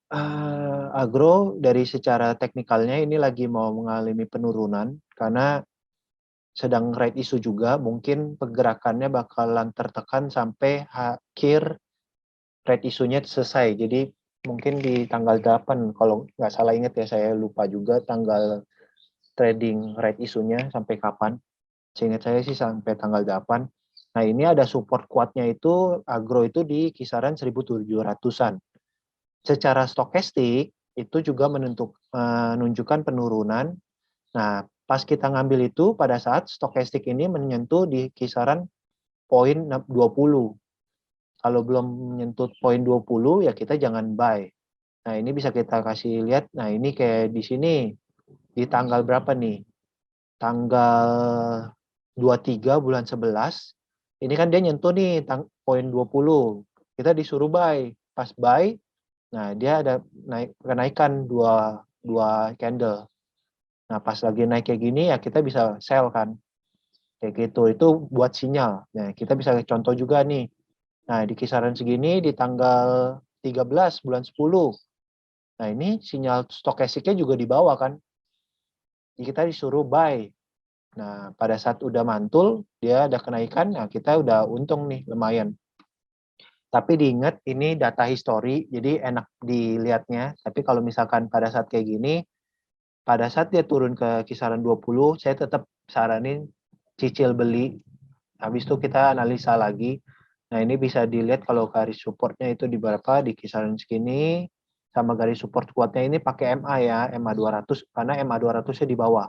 Agro dari secara teknikalnya ini lagi mau mengalami penurunan karena sedang red issue juga. Mungkin pergerakannya bakalan tertekan sampai akhir red issue-nya selesai. Jadi mungkin di tanggal 8, kalau nggak salah ingat ya, saya lupa juga tanggal trading red issue-nya sampai kapan. Seingat saya sih sampai tanggal 8. Nah, ini ada support kuatnya itu agro itu di kisaran 1.700-an. Secara stokastik itu juga menunjukkan penurunan. Nah, pas kita ngambil itu pada saat stokastik ini menyentuh di kisaran poin 20. Kalau belum menyentuh poin 20 ya kita jangan buy. Nah, ini bisa kita kasih lihat. Nah, ini kayak di sini di tanggal berapa nih? Tanggal 23 bulan 11. Ini kan dia nyentuh nih poin 20. Kita disuruh buy. Pas buy, nah dia ada kenaikan dua candle. Nah, pas lagi naik kayak gini ya kita bisa sell kan. Kayak gitu. Itu buat sinyal. Nah, kita bisa contoh juga nih. Nah, di kisaran segini di tanggal 13 bulan 10. Nah, ini sinyal stokastiknya juga di bawah kan. Jadi kita disuruh buy. Nah, pada saat udah mantul, dia ada kenaikan, nah kita udah untung nih, lumayan. Tapi diingat ini data history, jadi enak dilihatnya. Tapi kalau misalkan pada saat kayak gini, pada saat dia turun ke kisaran 20, saya tetap saranin cicil beli. Habis itu kita analisa lagi. Nah, ini bisa dilihat kalau garis supportnya itu di berapa, di kisaran segini, sama garis support kuatnya ini pakai MA ya, MA 200, karena MA 200-nya di bawah.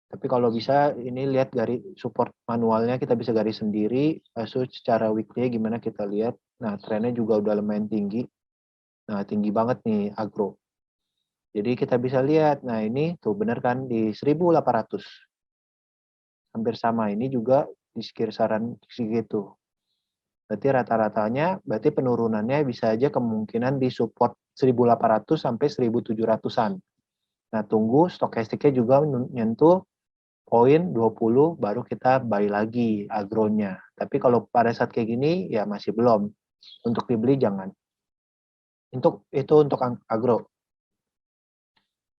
Tapi kalau bisa ini lihat garis support manualnya, kita bisa garis sendiri. So secara weekly gimana kita lihat. Nah, trennya juga udah lumayan tinggi. Nah, tinggi banget nih agro. Jadi kita bisa lihat, nah ini tuh bener kan di 1800. Hampir sama, ini juga di kisaran segitu. Berarti rata-ratanya, berarti penurunannya bisa aja kemungkinan di support 1800 sampai 1700-an. Nah, tunggu stokastiknya juga menyentuh poin 20 baru kita buy lagi agronya. Tapi kalau pada saat kayak gini ya masih belum. Untuk dibeli jangan. Itu untuk agro.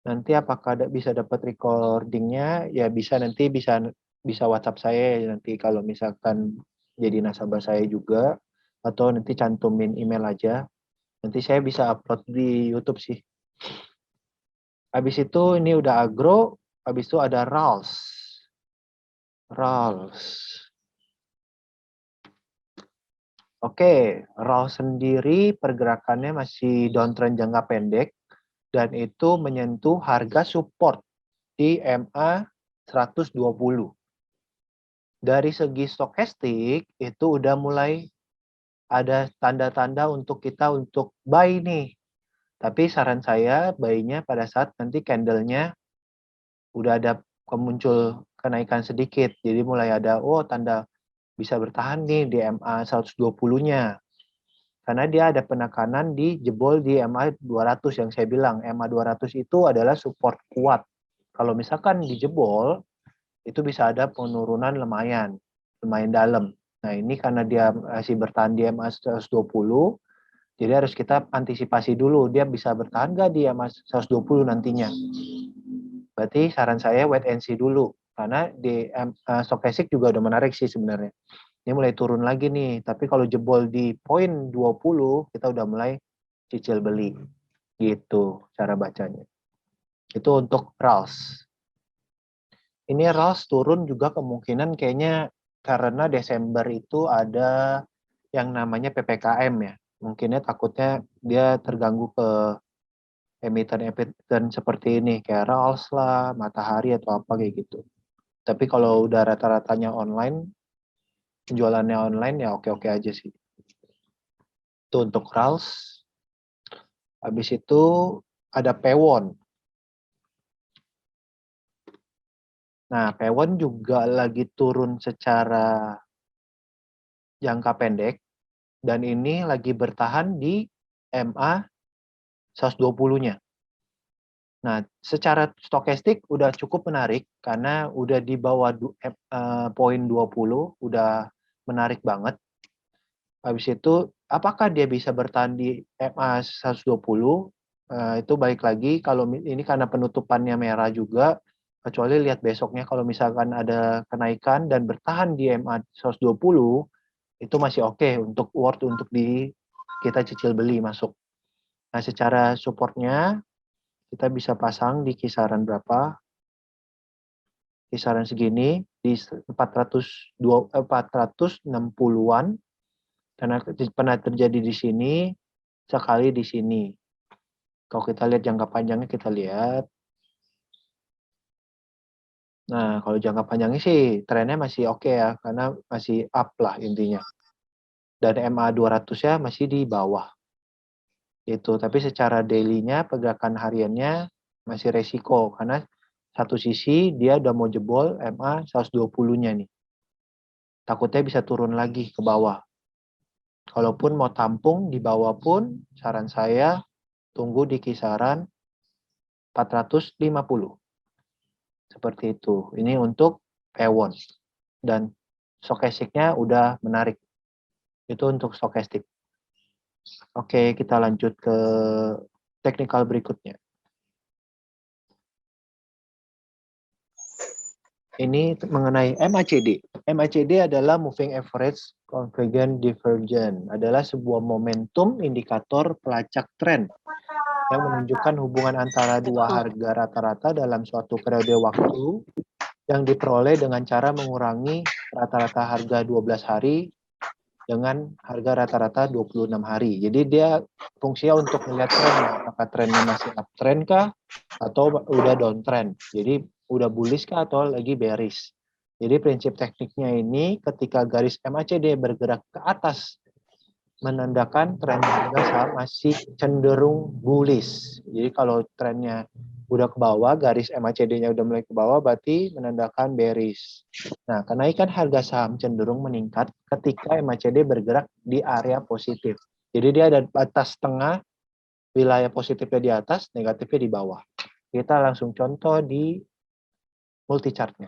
Nanti apakah bisa dapat recordingnya? Ya bisa, nanti bisa WhatsApp saya nanti kalau misalkan jadi nasabah saya juga, atau nanti cantumin email aja. Nanti saya bisa upload di YouTube sih. Habis itu ini udah agro, habis itu ada RALS. RALS. Oke, RALS sendiri pergerakannya masih downtrend jangka pendek dan itu menyentuh harga support di MA 120. Dari segi stokastik itu udah mulai ada tanda-tanda untuk kita untuk buy nih. Tapi saran saya buy-nya pada saat nanti candle-nya udah ada muncul kenaikan sedikit. Jadi mulai ada tanda bisa bertahan nih di MA 120-nya. Karena dia ada penekanan di jebol di MA 200 yang saya bilang. MA 200 itu adalah support kuat. Kalau misalkan dijebol, itu bisa ada penurunan lumayan dalam. Nah, ini karena dia masih bertahan di MA 120, jadi harus kita antisipasi dulu. Dia bisa bertahan nggak di MA 120 nantinya. Berarti saran saya wait and see dulu. Karena di stochastic juga udah menarik sih sebenarnya. Ini mulai turun lagi nih. Tapi kalau jebol di poin 20, kita udah mulai cicil beli. Gitu cara bacanya. Itu untuk RALS. Ini RALS turun juga kemungkinan kayaknya karena Desember itu ada yang namanya PPKM ya. Mungkinnya takutnya dia terganggu ke emiten-emiten seperti ini, kayak RALS lah, Matahari atau apa kayak gitu. Tapi kalau udah rata-ratanya online, penjualannya online ya oke-oke aja sih. Itu untuk RALS. Habis itu ada Pewon. Nah, Pewon juga lagi turun secara jangka pendek. Dan ini lagi bertahan di MA 120-nya. Nah, secara stokastik udah cukup menarik karena udah di bawah poin 20, udah menarik banget. Habis itu, apakah dia bisa bertahan di MA 120? Itu balik lagi, kalau ini karena penutupannya merah juga, kecuali lihat besoknya kalau misalkan ada kenaikan dan bertahan di MA 120, itu masih oke untuk worth untuk kita cicil beli masuk. Nah, secara supportnya kita bisa pasang di kisaran berapa? Kisaran segini di 460-an karena pernah terjadi di sini, sekali di sini. Kalau kita lihat jangka panjangnya kita lihat. Nah, kalau jangka panjangnya sih trennya masih oke ya karena masih up lah intinya. Dan MA 200-nya masih di bawah. Itu, tapi secara daily-nya pergerakan hariannya masih resiko karena satu sisi dia udah mau jebol MA 120-nya nih. Takutnya bisa turun lagi ke bawah. Kalaupun mau tampung di bawah pun saran saya tunggu di kisaran 450. Seperti itu. Ini untuk Pewon. Dan stokastiknya udah menarik. Itu untuk stokastik. Oke, kita lanjut ke teknikal berikutnya. Ini mengenai MACD. MACD adalah Moving Average Convergence Divergence. Adalah sebuah momentum indikator pelacak tren yang menunjukkan hubungan antara dua harga rata-rata dalam suatu periode waktu yang diperoleh dengan cara mengurangi rata-rata harga 12 hari dengan harga rata-rata 26 hari. Jadi dia fungsinya untuk melihat trennya, apakah trennya masih uptrend kah atau udah downtrend. Jadi udah bullish kah atau lagi bearish. Jadi prinsip tekniknya ini ketika garis MACD bergerak ke atas menandakan tren harga saham masih cenderung bullish. Jadi kalau trennya udah ke bawah, garis MACD-nya udah mulai ke bawah, berarti menandakan bearish. Nah, kenaikan harga saham cenderung meningkat ketika MACD bergerak di area positif. Jadi dia ada batas tengah, wilayah positifnya di atas, negatifnya di bawah. Kita langsung contoh di multi chart-nya.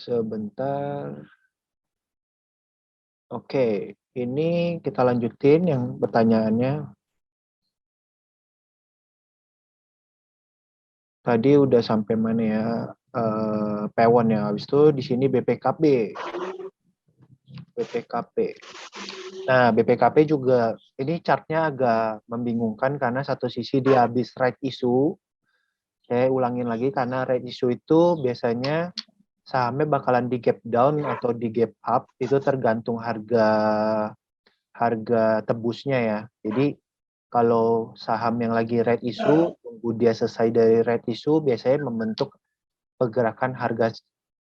Sebentar. Oke, ini kita lanjutin yang pertanyaannya. Tadi udah sampai mana ya? Pewon ya. Habis itu di sini BPKB. BPKP. Nah, BPKP juga ini chartnya agak membingungkan karena satu sisi dia habis right issue. Saya ulangin lagi karena right issue itu biasanya sahamnya bakalan di gap down atau di gap up, itu tergantung harga tebusnya ya. Jadi kalau saham yang lagi red issue, tunggu dia selesai dari red issue, biasanya membentuk pergerakan harga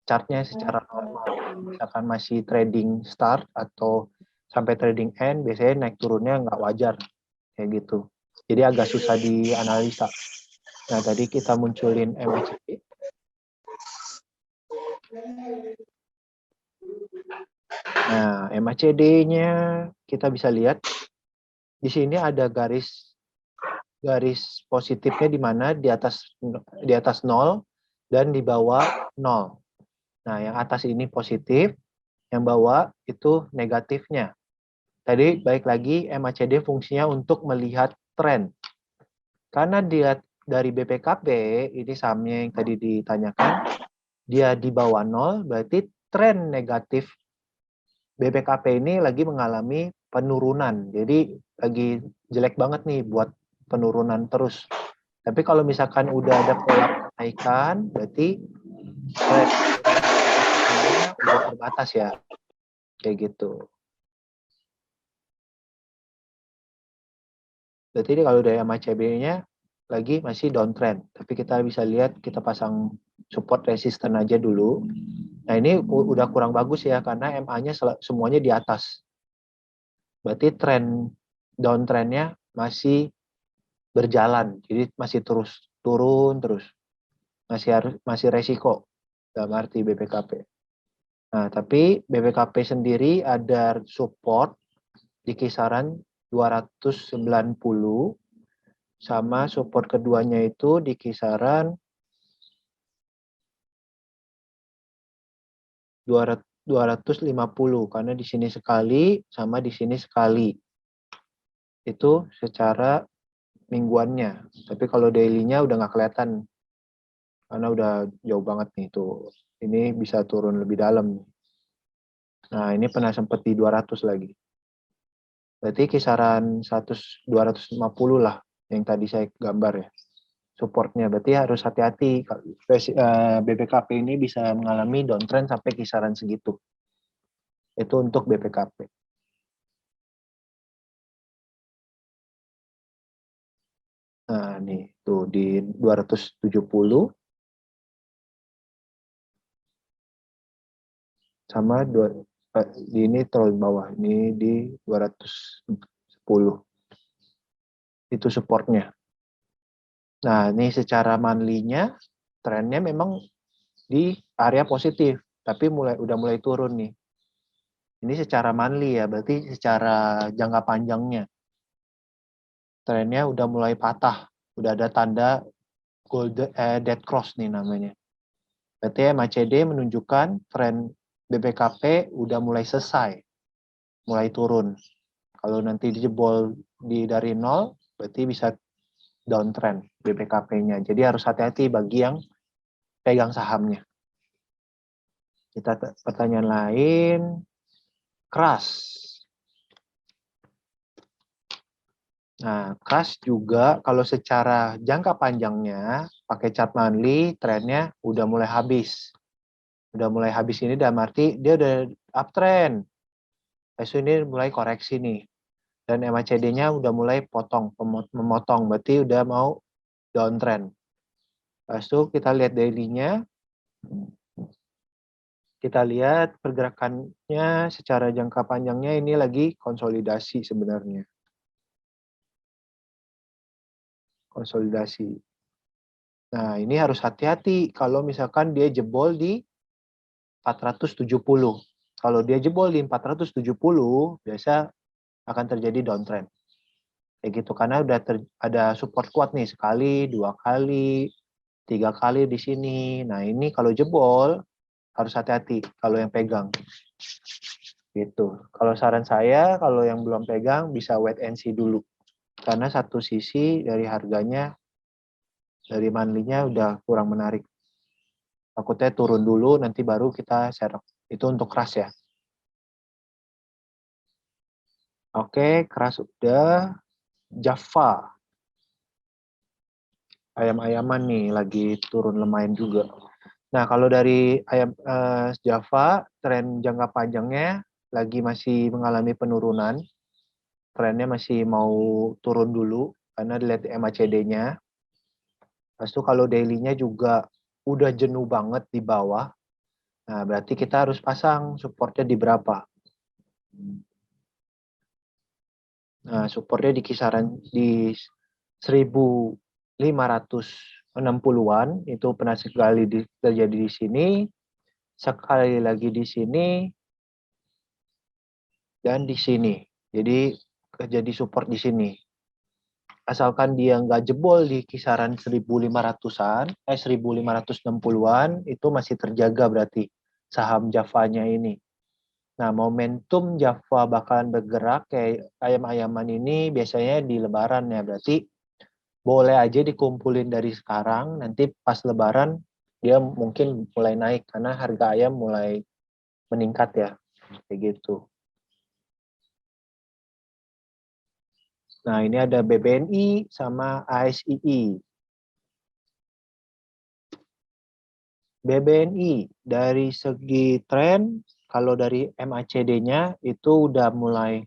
chartnya secara normal. Misalkan masih trading start atau sampai trading end, biasanya naik turunnya nggak wajar kayak gitu. Jadi agak susah dianalisa. Nah, tadi kita munculin MACD. Nah, MACD-nya kita bisa lihat di sini ada garis positifnya di mana di atas 0 dan di bawah 0. Nah, yang atas ini positif, yang bawah itu negatifnya. Tadi balik lagi MACD fungsinya untuk melihat tren. Karena dia dari BPKP, ini sahamnya yang tadi ditanyakan, dia di bawah 0, berarti tren negatif BPKP ini lagi mengalami penurunan. Jadi lagi jelek banget nih buat penurunan terus. Tapi kalau misalkan udah ada pola kenaikan, berarti tren negatifnya udah terbatas ya. Kayak gitu. Berarti ini kalau dari MACD-nya lagi masih downtrend. Tapi kita bisa lihat, kita pasang support resisten aja dulu. Nah, ini udah kurang bagus ya, karena MA-nya semuanya di atas. Berarti downtrend-nya masih berjalan. Jadi masih terus turun terus. Masih resiko dalam arti BPKP. Nah, tapi BPKP sendiri ada support di kisaran 290 sama support keduanya itu di kisaran 250 karena di sini sekali sama di sini sekali. Itu secara mingguannya. Tapi kalau daily-nya udah nggak kelihatan karena udah jauh banget nih tuh. Ini bisa turun lebih dalam. Nah, ini pernah sempat di 200 lagi. Berarti kisaran 250 lah yang tadi saya gambar ya. Supportnya berarti harus hati-hati. BPKP ini bisa mengalami downtrend sampai kisaran segitu. Itu untuk BPKP. Nah, nih tuh di 270 sama di ini terlalu bawah. Ini di 210. Itu supportnya. Nah, ini secara monthly-nya trennya memang di area positif, tapi udah mulai turun nih. Ini secara monthly ya, berarti secara jangka panjangnya. Trennya udah mulai patah, udah ada tanda dead cross nih namanya. Berarti MACD menunjukkan tren BBKP udah mulai selesai, mulai turun. Kalau nanti dijebol dari 0, berarti bisa downtrend BBKP-nya. Jadi harus hati-hati bagi yang pegang sahamnya. Kita pertanyaan lain, Crush. Nah, Crush juga kalau secara jangka panjangnya pakai chart monthly, trennya udah mulai habis. Udah mulai habis ini dalam arti dia udah uptrend. Terus ini mulai koreksi nih. Dan MACD-nya udah mulai memotong. Berarti udah mau downtrend. Lalu itu kita lihat daily-nya. Kita lihat pergerakannya secara jangka panjangnya ini lagi konsolidasi sebenarnya. Konsolidasi. Nah, ini harus hati-hati kalau misalkan dia jebol di 470. Kalau dia jebol di 470, biasa akan terjadi downtrend. Kayak gitu, karena udah ada support kuat nih, sekali, 2 kali, 3 kali di sini. Nah, ini kalau jebol, harus hati-hati kalau yang pegang. Gitu. Kalau saran saya, kalau yang belum pegang, bisa wait and see dulu. Karena satu sisi dari harganya, dari monthly-nya udah kurang menarik. Takutnya turun dulu, nanti baru kita serok. Itu untuk Crush ya. Oke, Crush udah. Java. Ayam-ayaman nih, lagi turun lumayan juga. Nah, kalau dari Java, tren jangka panjangnya lagi masih mengalami penurunan. Trennya masih mau turun dulu, karena dilihat MACD-nya. Terus itu kalau daily-nya juga udah jenuh banget di bawah. Nah, berarti kita harus pasang supportnya di berapa. Nah, supportnya di kisaran di 1560-an, itu pernah sekali terjadi di sini, sekali lagi di sini, dan di sini. Jadi jadi support di sini. Asalkan dia nggak jebol di kisaran 1500-an, 1560-an, itu masih terjaga berarti saham Java-nya ini. Nah, momentum Java bakalan bergerak kayak ayam-ayaman ini biasanya di lebaran ya. Berarti boleh aja dikumpulin dari sekarang, nanti pas lebaran dia mungkin mulai naik karena harga ayam mulai meningkat ya. Kayak gitu. Nah, ini ada BBNI sama ASII. BBNI dari segi tren, kalau dari MACD-nya itu udah mulai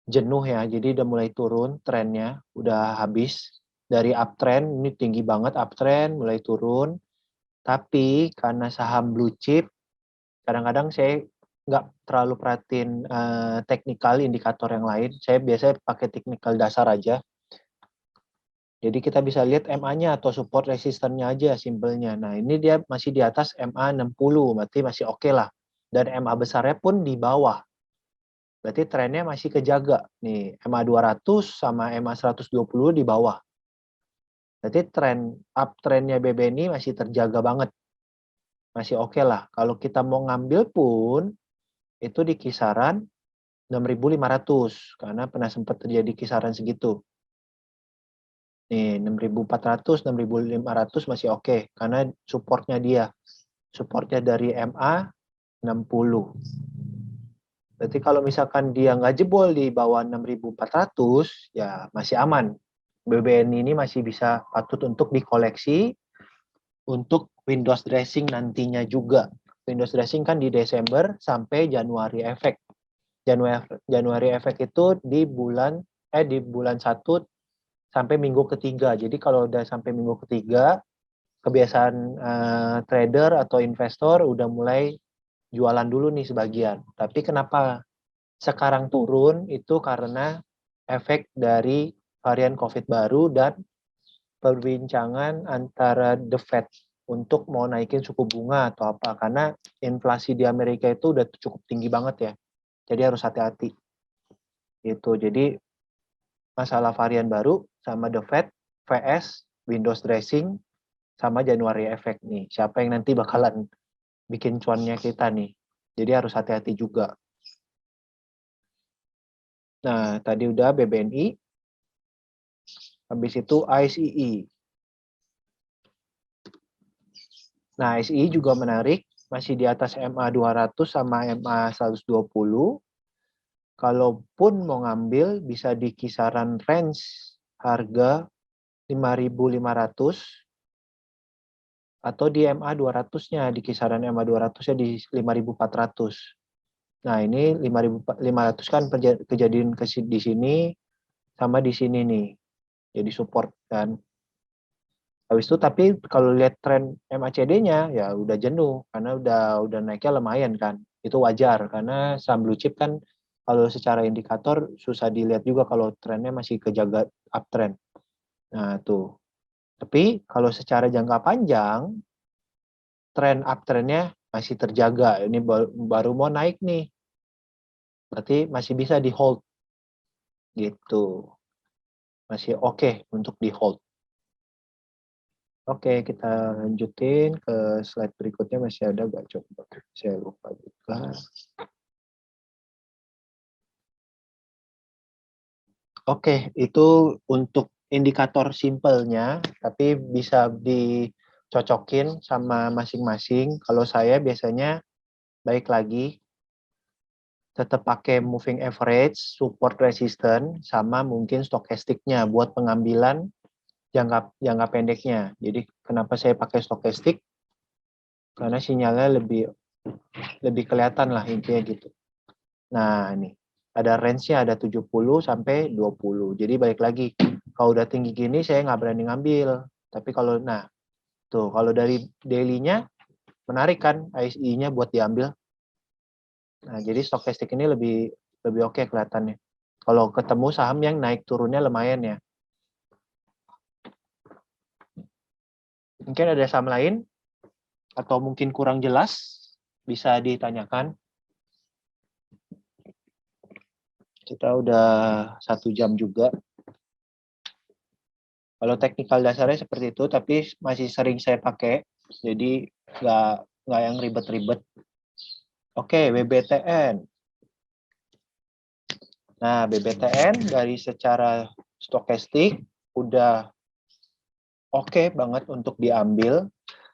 jenuh ya, jadi udah mulai turun trennya, udah habis. Dari uptrend, ini tinggi banget uptrend, mulai turun. Tapi karena saham blue chip, kadang-kadang saya nggak terlalu perhatiin technical indikator yang lain. Saya biasanya pakai technical dasar aja. Jadi kita bisa lihat MA-nya atau support resistennya aja simpelnya. Nah, ini dia masih di atas MA 60, berarti masih oke lah. Dan MA besarnya pun di bawah. Berarti trennya masih kejaga. Nih, MA 200 sama MA 120 di bawah. Berarti uptrendnya BBNI masih terjaga banget. Masih oke lah. Kalau kita mau ngambil pun, itu di kisaran 6.500. Karena pernah sempat terjadi kisaran segitu. Nih, 6.400, 6.500 masih oke. Karena supportnya dia. Supportnya dari MA 60. Berarti kalau misalkan dia nggak jebol di bawah 6.400, ya masih aman. BBNI ini masih bisa patut untuk dikoleksi untuk Windows dressing nantinya juga. Windows dressing kan di Desember sampai Januari efek. Januari efek itu di bulan 1 sampai minggu ketiga. Jadi kalau udah sampai minggu ketiga, kebiasaan trader atau investor udah mulai jualan dulu nih sebagian. Tapi kenapa sekarang turun itu karena efek dari varian COVID baru dan perbincangan antara The Fed untuk mau naikin suku bunga atau apa. Karena inflasi di Amerika itu udah cukup tinggi banget ya. Jadi harus hati-hati. Itu. Jadi masalah varian baru sama The Fed, VS, Windows dressing, sama Januari efek nih. Siapa yang nanti bakalan bikin cuannya kita nih. Jadi harus hati-hati juga. Nah, tadi udah BBNI. Habis itu ICE. Nah, ICE juga menarik. Masih di atas MA 200 sama MA 120. Kalaupun mau ngambil, bisa di kisaran range harga 5.500 atau di MA 200-nya, di kisaran MA 200-nya di 5.400. Nah, ini 5.500 kan kejadian di sini sama di sini nih. Jadi support kan. Habis itu tapi kalau lihat tren MACD-nya ya udah jenuh karena udah naiknya lumayan kan. Itu wajar karena saham blue chip kan kalau secara indikator susah dilihat juga kalau trennya masih kejaga uptrend. Nah, tuh. Tapi kalau secara jangka panjang tren uptrendnya masih terjaga. Ini baru mau naik nih. Berarti masih bisa di hold. Gitu. Masih oke untuk di hold. Oke, kita lanjutin ke slide berikutnya. Masih ada nggak? Coba saya lupa juga. Oke, itu untuk indikator simpelnya, tapi bisa dicocokin sama masing-masing. Kalau saya biasanya baik lagi tetap pakai moving average, support resistance, sama mungkin stokastiknya buat pengambilan jangka pendeknya. Jadi kenapa saya pakai stokastik? Karena sinyalnya lebih kelihatan lah intinya gitu. Nah, ini ada range-nya ada 70 sampai 20. Jadi balik lagi, kalau udah tinggi gini saya nggak berani ngambil. Tapi kalau kalau dari daily-nya menarik kan ISI-nya buat diambil. Nah, jadi stokastik ini lebih oke kelihatannya. Kalau ketemu saham yang naik turunnya lumayan ya. Mungkin ada saham lain atau mungkin kurang jelas bisa ditanyakan. Kita udah 1 jam juga. Kalau teknikal dasarnya seperti itu, tapi masih sering saya pakai, jadi nggak yang ribet-ribet. Oke, BBTN. Nah, BBTN dari secara stokastik udah oke banget untuk diambil,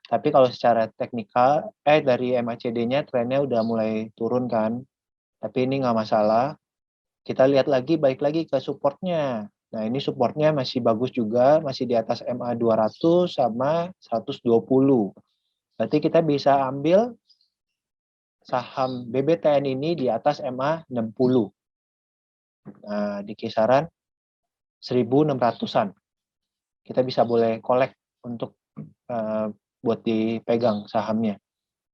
tapi kalau secara teknikal, dari MACD-nya trennya udah mulai turun kan, tapi ini nggak masalah. Kita lihat lagi, balik lagi ke supportnya. Nah, ini supportnya masih bagus juga, masih di atas MA 200 sama 120. Berarti kita bisa ambil saham BBTN ini di atas MA 60. Nah, di kisaran 1.600-an. Kita bisa boleh collect untuk buat dipegang sahamnya.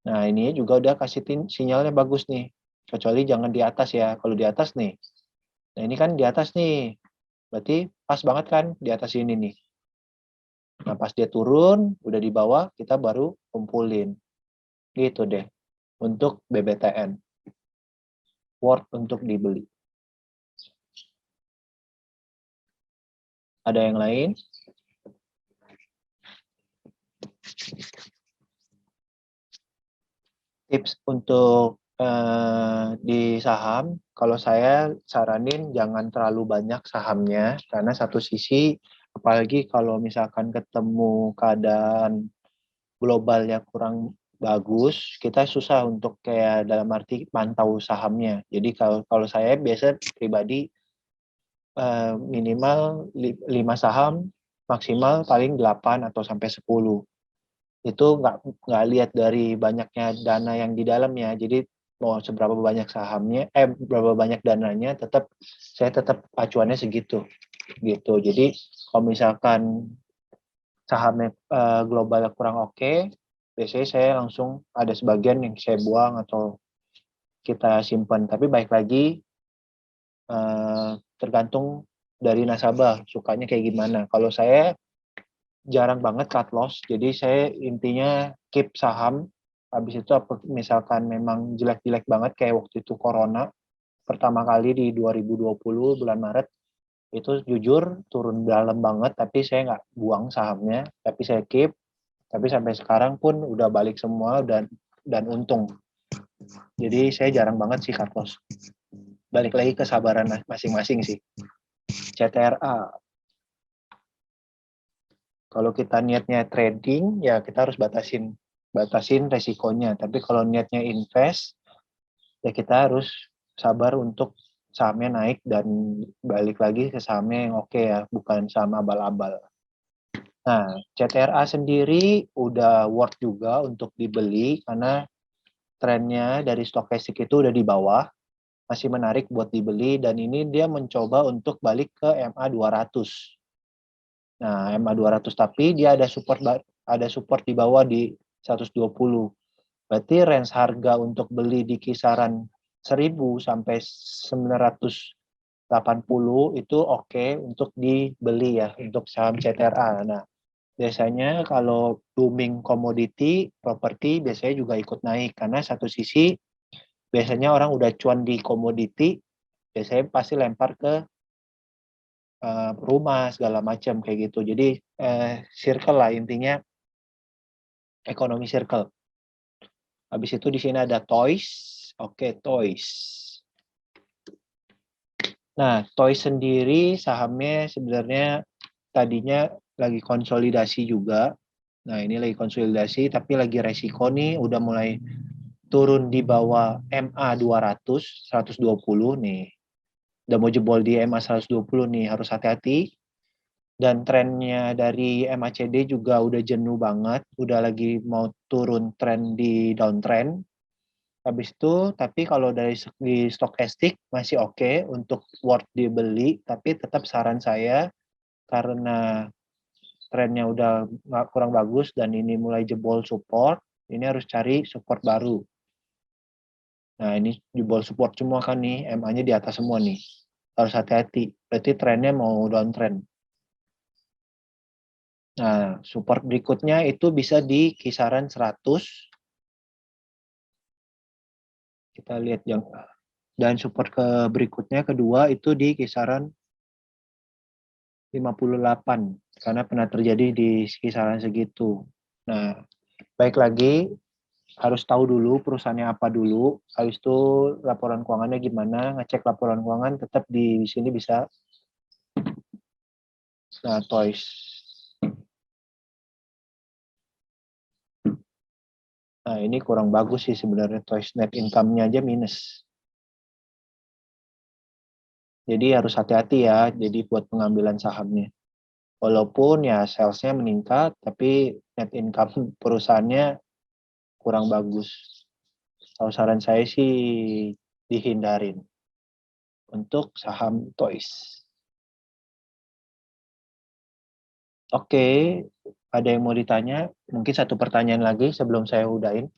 Nah, ini juga udah kasih sinyalnya bagus nih. Kecuali jangan di atas ya. Kalau di atas nih. Nah, ini kan di atas nih. Berarti pas banget kan di atas ini nih. Nah, pas dia turun, udah di bawah, kita baru kumpulin. Gitu deh. Untuk BBTN. Worth untuk dibeli. Ada yang lain? Tips untuk di saham, kalau saya saranin jangan terlalu banyak sahamnya, karena satu sisi, apalagi kalau misalkan ketemu keadaan global yang kurang bagus, kita susah untuk kayak dalam arti pantau sahamnya. Jadi kalau saya biasa pribadi minimal 5 saham, maksimal paling 8 atau sampai 10. Itu nggak lihat dari banyaknya dana yang di dalamnya. Jadi mau seberapa banyak sahamnya, berapa banyak dananya, saya tetap acuannya segitu. Gitu. Jadi kalau misalkan sahamnya global kurang oke, biasanya saya langsung ada sebagian yang saya buang atau kita simpan. Tapi baik lagi tergantung dari nasabah sukanya kayak gimana. Kalau saya jarang banget cut loss, jadi saya intinya keep saham. Habis itu misalkan memang jelek-jelek banget kayak waktu itu corona pertama kali di 2020 bulan Maret, itu jujur turun dalam banget, tapi saya nggak buang sahamnya, tapi saya keep. Tapi sampai sekarang pun udah balik semua dan untung. Jadi saya jarang banget sih cut loss. Balik lagi kesabaran masing-masing sih. CTRA. Kalau kita niatnya trading, ya kita harus batasin resikonya. Tapi kalau niatnya invest, ya kita harus sabar untuk sahamnya naik dan balik lagi ke sahamnya yang oke ya, bukan saham abal-abal. Nah, CTRA sendiri udah worth juga untuk dibeli karena trennya dari stokastik itu udah di bawah, masih menarik buat dibeli dan ini dia mencoba untuk balik ke MA 200. Nah, MA 200 tapi dia ada support di bawah di 120. Berarti range harga untuk beli di kisaran 1000 sampai 980 itu oke untuk dibeli ya untuk saham CTRA. Nah, biasanya kalau booming komoditi, properti biasanya juga ikut naik karena satu sisi biasanya orang udah cuan di komoditi, biasanya pasti lempar ke rumah segala macam kayak gitu. Jadi circle lah intinya, ekonomi circle. Habis itu di sini ada toys. Oke, toys. Nah, toys sendiri sahamnya sebenarnya tadinya lagi konsolidasi juga. Nah, ini lagi konsolidasi tapi lagi resiko nih udah mulai turun di bawah MA 200, 120 nih. Udah mau jebol di MA 120 nih, harus hati-hati. Dan trennya dari MACD juga udah jenuh banget, udah lagi mau turun tren di downtrend. Habis itu, tapi kalau dari segi stokastik masih oke untuk worth dibeli, tapi tetap saran saya karena trennya udah kurang bagus dan ini mulai jebol support, ini harus cari support baru. Nah, ini jebol support semua kan nih, MA-nya di atas semua nih. Harus hati-hati, berarti trennya mau downtrend. Nah, support berikutnya itu bisa di kisaran 100. Kita lihat yang dan support ke berikutnya kedua itu di kisaran 58 karena pernah terjadi di kisaran segitu. Nah, baik lagi harus tahu dulu perusahaannya apa dulu, habis itu laporan keuangannya gimana, ngecek laporan keuangan tetap di sini bisa. Nah, toys. Nah, ini kurang bagus sih sebenarnya toys, net income-nya aja minus. Jadi harus hati-hati ya, jadi buat pengambilan sahamnya. Walaupun ya sales-nya meningkat, tapi net income perusahaannya kurang bagus. Kalau saran saya sih dihindarin untuk saham toys. Oke, ada yang mau ditanya? Mungkin satu pertanyaan lagi sebelum saya udahin.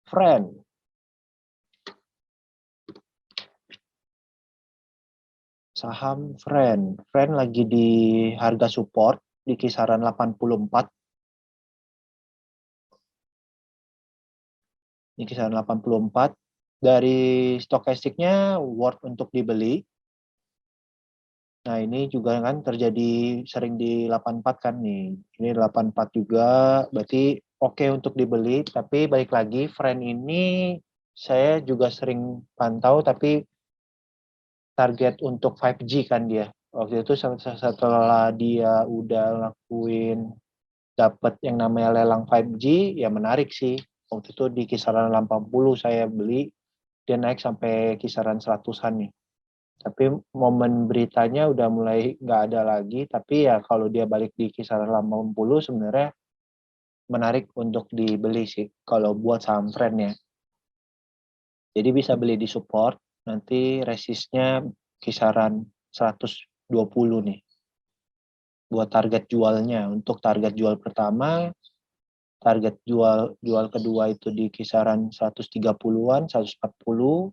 Friend. Saham Friend. Friend lagi di harga support di kisaran 84. Di kisaran 84. Dari stokastiknya worth untuk dibeli. Nah, ini juga kan terjadi sering di 84 kan nih. Ini 84 juga, berarti oke untuk dibeli. Tapi balik lagi, Friend ini saya juga sering pantau, tapi target untuk 5G kan dia. Waktu itu setelah dia udah lakuin dapat yang namanya lelang 5G, ya menarik sih. Waktu itu di kisaran 80 saya beli, dia naik sampai kisaran 100-an nih. Tapi momen beritanya udah mulai nggak ada lagi, tapi ya kalau dia balik di kisaran 80 sebenarnya menarik untuk dibeli sih kalau buat saham Friend ya. Jadi bisa beli di support, nanti resistnya kisaran 120 nih buat target jualnya. Untuk target jual pertama, target jual kedua itu di kisaran 130-an, 140,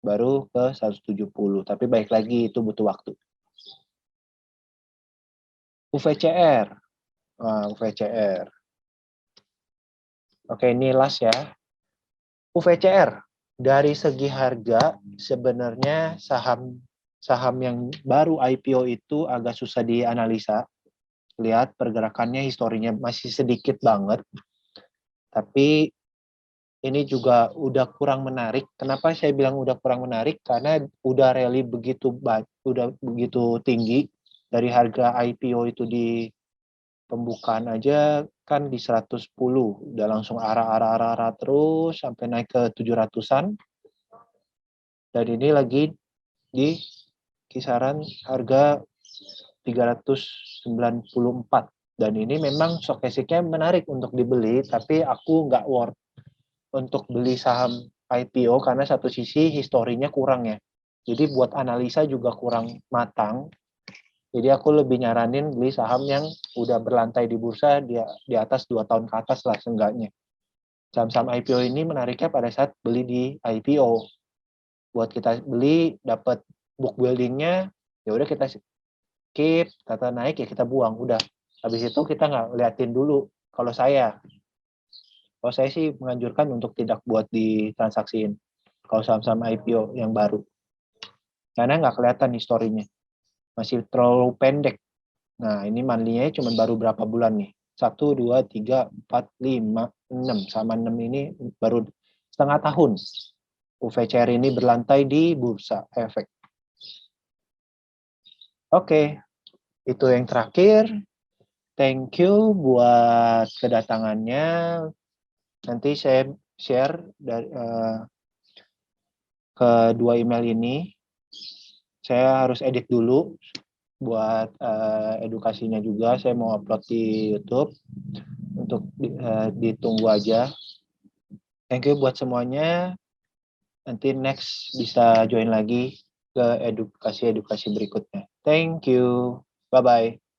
baru ke 170. Tapi baik lagi itu butuh waktu. UVCR. UVCR. Oke, ini last ya. UVCR. Dari segi harga, sebenarnya saham yang baru IPO itu agak susah dianalisa. lihat pergerakannya, historinya masih sedikit banget. Tapi ini juga udah kurang menarik. Kenapa saya bilang udah kurang menarik? Karena udah rally udah begitu tinggi. Dari harga IPO itu di pembukaan aja kan di 110, udah langsung arah terus sampai naik ke 700-an. Dan ini lagi di kisaran harga 394. Dan ini memang stochasticnya menarik untuk dibeli, tapi aku nggak worth untuk beli saham IPO karena satu sisi historinya kurang ya. Jadi buat analisa juga kurang matang. Jadi aku lebih nyaranin beli saham yang udah berlantai di bursa di atas 2 tahun ke atas lah seenggaknya. Saham-saham IPO ini menariknya pada saat beli di IPO. Buat kita beli dapat book building-nya, ya udah kita keep, kata naik ya kita buang, udah. Habis itu kita nggak liatin dulu. Kalau saya sih menganjurkan untuk tidak buat ditransaksiin. Kalau saham-saham IPO yang baru. Karena nggak kelihatan historinya. Masih terlalu pendek. Nah, ini monthly-nya cuma baru berapa bulan nih. 1, 2, 3, 4, 5, 6. Sama 6 ini baru setengah tahun. UVCR ini berlantai di bursa efek. Oke, itu yang terakhir. Thank you buat kedatangannya. Nanti saya share ke 2 email ini. Saya harus edit dulu buat edukasinya juga. Saya mau upload di YouTube untuk ditunggu aja. Thank you buat semuanya. Nanti next bisa join lagi ke edukasi berikutnya. Thank you. Bye-bye.